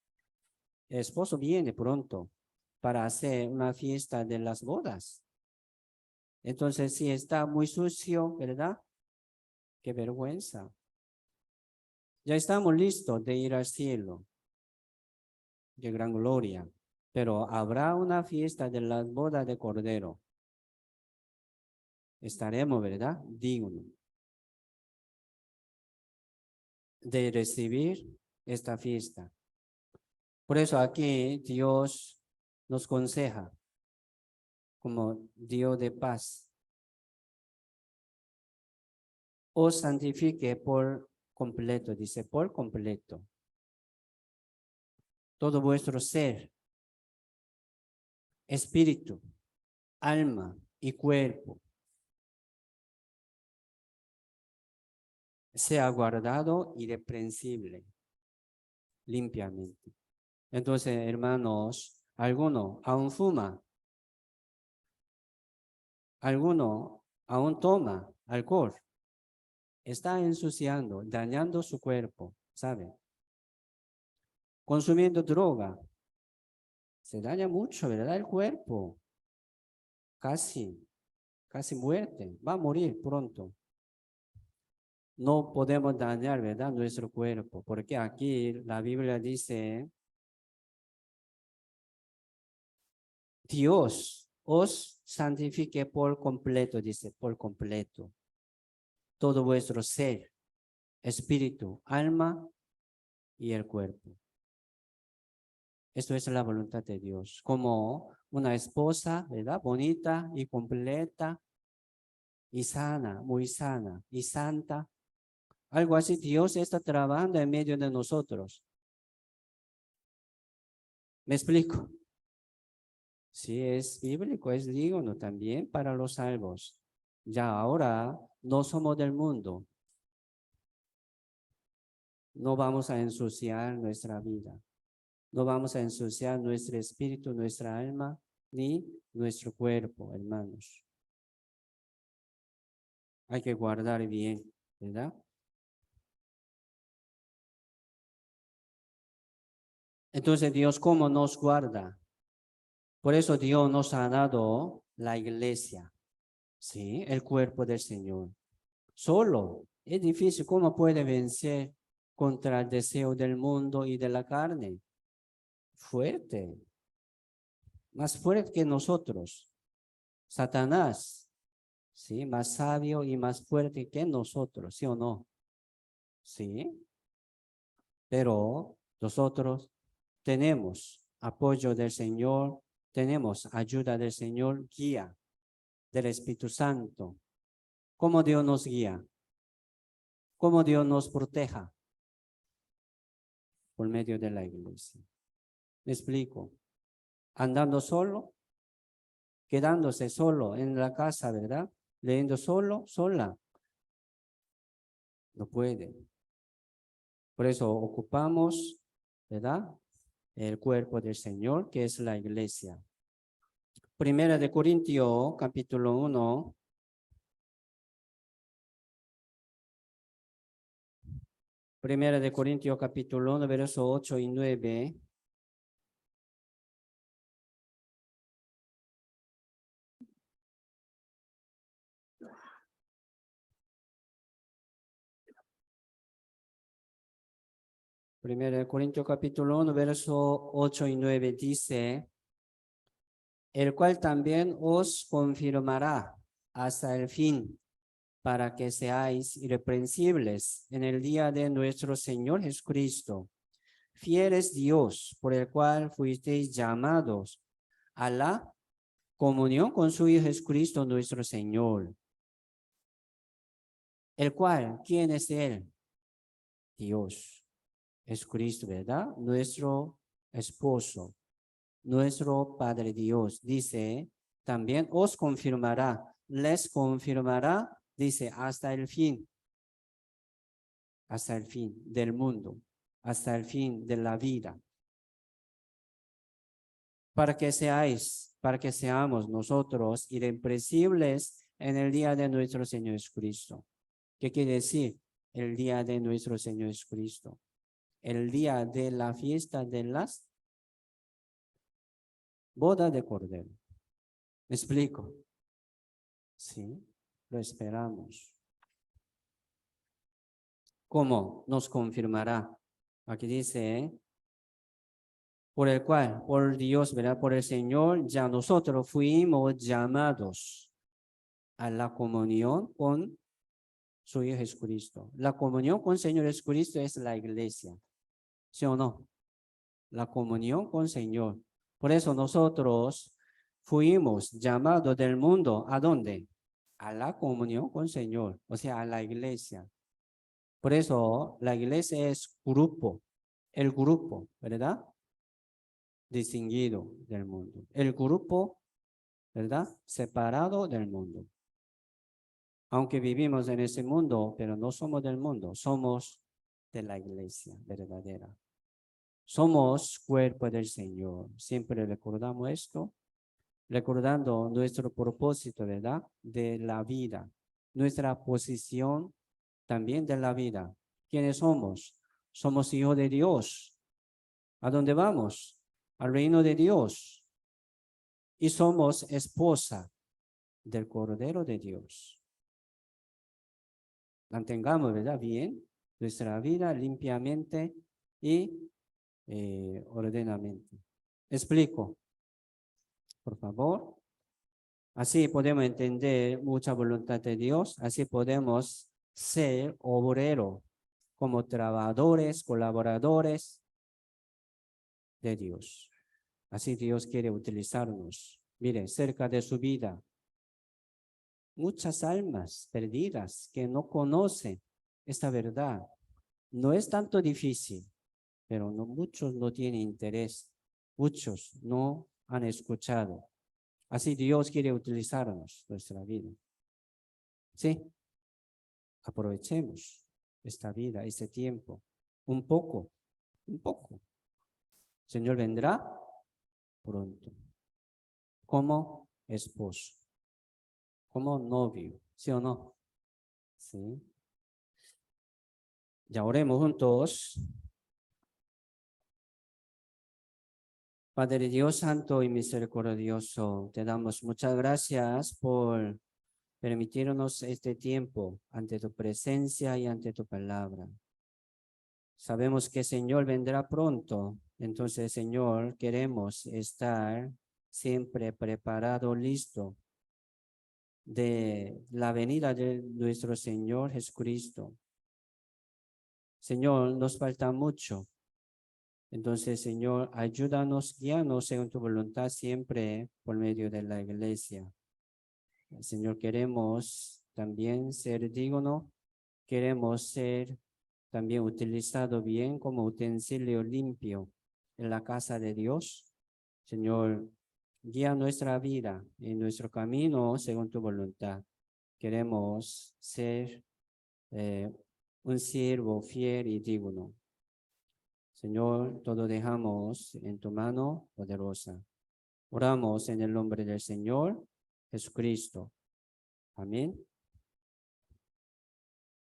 el esposo viene pronto para hacer una fiesta de las bodas. Entonces, si está muy sucio, ¿verdad? Qué vergüenza. Ya estamos listos de ir al cielo, de gran gloria, pero habrá una fiesta de las bodas de Cordero. Estaremos, ¿verdad? Dignos de recibir esta fiesta. Por eso aquí Dios nos aconseja como Dios de paz. Os santifique por completo, dice, por completo. Todo vuestro ser, espíritu, alma y cuerpo sea guardado irreprensible, limpiamente. Entonces, hermanos, alguno aún fuma, alguno aún toma alcohol, está ensuciando, dañando su cuerpo, ¿sabe? Consumiendo droga, se daña mucho, ¿verdad? El cuerpo, casi muerte, va a morir pronto. No podemos dañar, ¿verdad? Nuestro cuerpo, porque aquí la Biblia dice, Dios os santifique por completo, dice, por completo. Todo vuestro ser, espíritu, alma y el cuerpo. Esto es la voluntad de Dios. Como una esposa, ¿verdad? Bonita y completa y sana, muy sana y santa. Algo así, Dios está trabajando en medio de nosotros. ¿Me explico? Sí, es bíblico, es digno también para los salvos. Ya ahora no somos del mundo. No vamos a ensuciar nuestra vida. No vamos a ensuciar nuestro espíritu, nuestra alma, ni nuestro cuerpo, hermanos. Hay que guardar bien, ¿verdad? Entonces, Dios, ¿cómo nos guarda? Por eso Dios nos ha dado la iglesia, ¿sí? El cuerpo del Señor. Solo es difícil. ¿Cómo puede vencer contra el deseo del mundo y de la carne? Fuerte, más fuerte que nosotros. Satanás, ¿sí? Más sabio y más fuerte que nosotros, ¿sí o no? Sí, pero nosotros tenemos apoyo del Señor, tenemos ayuda del Señor, guía del Espíritu Santo. ¿Cómo Dios nos guía? ¿Cómo Dios nos proteja? Por medio de la iglesia. ¿Me explico? Andando solo, quedándose solo en la casa, ¿verdad? Leyendo solo, sola. No puede. Por eso ocupamos, ¿verdad? El cuerpo del Señor, que es la iglesia. Primera de Corintios, capítulo 1. Primera de Corintios, capítulo 1, versos 8 y 9. 1 Corintios capítulo 1, verso 8 y 9 dice, el cual también os confirmará hasta el fin, para que seáis irreprensibles en el día de nuestro Señor Jesucristo. Fiel es Dios, por el cual fuisteis llamados a la comunión con su Hijo Jesucristo nuestro Señor. El cual, ¿quién es Él? Dios, Jesucristo, ¿verdad? Nuestro esposo, nuestro Padre Dios. Dice, también os confirmará, les confirmará, dice, hasta el fin del mundo, hasta el fin de la vida. Para que seamos nosotros irreprensibles en el día de nuestro Señor Jesucristo. ¿Qué quiere decir? El día de nuestro Señor Jesucristo. El día de la fiesta de las bodas de Cordero. ¿Me explico? Sí, lo esperamos. ¿Cómo nos confirmará? Aquí dice, por el cual, por Dios, ¿verdad? Por el Señor, ya nosotros fuimos llamados a la comunión con su Hijo Jesucristo. La comunión con el Señor Jesucristo es la iglesia. ¿Sí o no? La comunión con el Señor. Por eso nosotros fuimos llamados del mundo, ¿a dónde? A la comunión con el Señor, o sea, a la iglesia. Por eso la iglesia es grupo, el grupo, ¿verdad? Distinguido del mundo. El grupo, ¿verdad? Separado del mundo. Aunque vivimos en ese mundo, pero no somos del mundo, somos de la iglesia verdadera. Somos cuerpo del Señor. Siempre recordamos esto, recordando nuestro propósito, ¿verdad? De la vida, nuestra posición también de la vida. ¿Quiénes somos? Somos hijos de Dios. ¿A dónde vamos? Al reino de Dios. Y somos esposa del Cordero de Dios. Mantengamos, ¿verdad? Bien nuestra vida limpiamente y ordenadamente. Explico, por favor. Así podemos entender mucha voluntad de Dios. Así podemos ser obreros como trabajadores, colaboradores de Dios. Así Dios quiere utilizarnos. Mire, cerca de su vida, muchas almas perdidas que no conocen esta verdad. No es tanto difícil, pero no, muchos no tienen interés. Muchos no han escuchado. Así Dios quiere utilizarnos nuestra vida. Sí, aprovechemos esta vida, este tiempo, un poco. El Señor vendrá pronto, como esposo, como novio, ¿sí o no? Sí. Ya oremos juntos. Padre Dios Santo y Misericordioso, te damos muchas gracias por permitirnos este tiempo ante tu presencia y ante tu palabra. Sabemos que el Señor vendrá pronto, entonces Señor, queremos estar siempre preparado, listo de la venida de nuestro Señor Jesucristo. Señor, nos falta mucho. Entonces, Señor, ayúdanos, guíanos según tu voluntad siempre por medio de la iglesia. Señor, queremos también ser dignos, queremos ser también utilizado bien como utensilio limpio en la casa de Dios. Señor, guía nuestra vida y nuestro camino según tu voluntad. Queremos ser un siervo fiel y digno. Señor, todo dejamos en tu mano poderosa. Oramos en el nombre del Señor Jesucristo. Amén.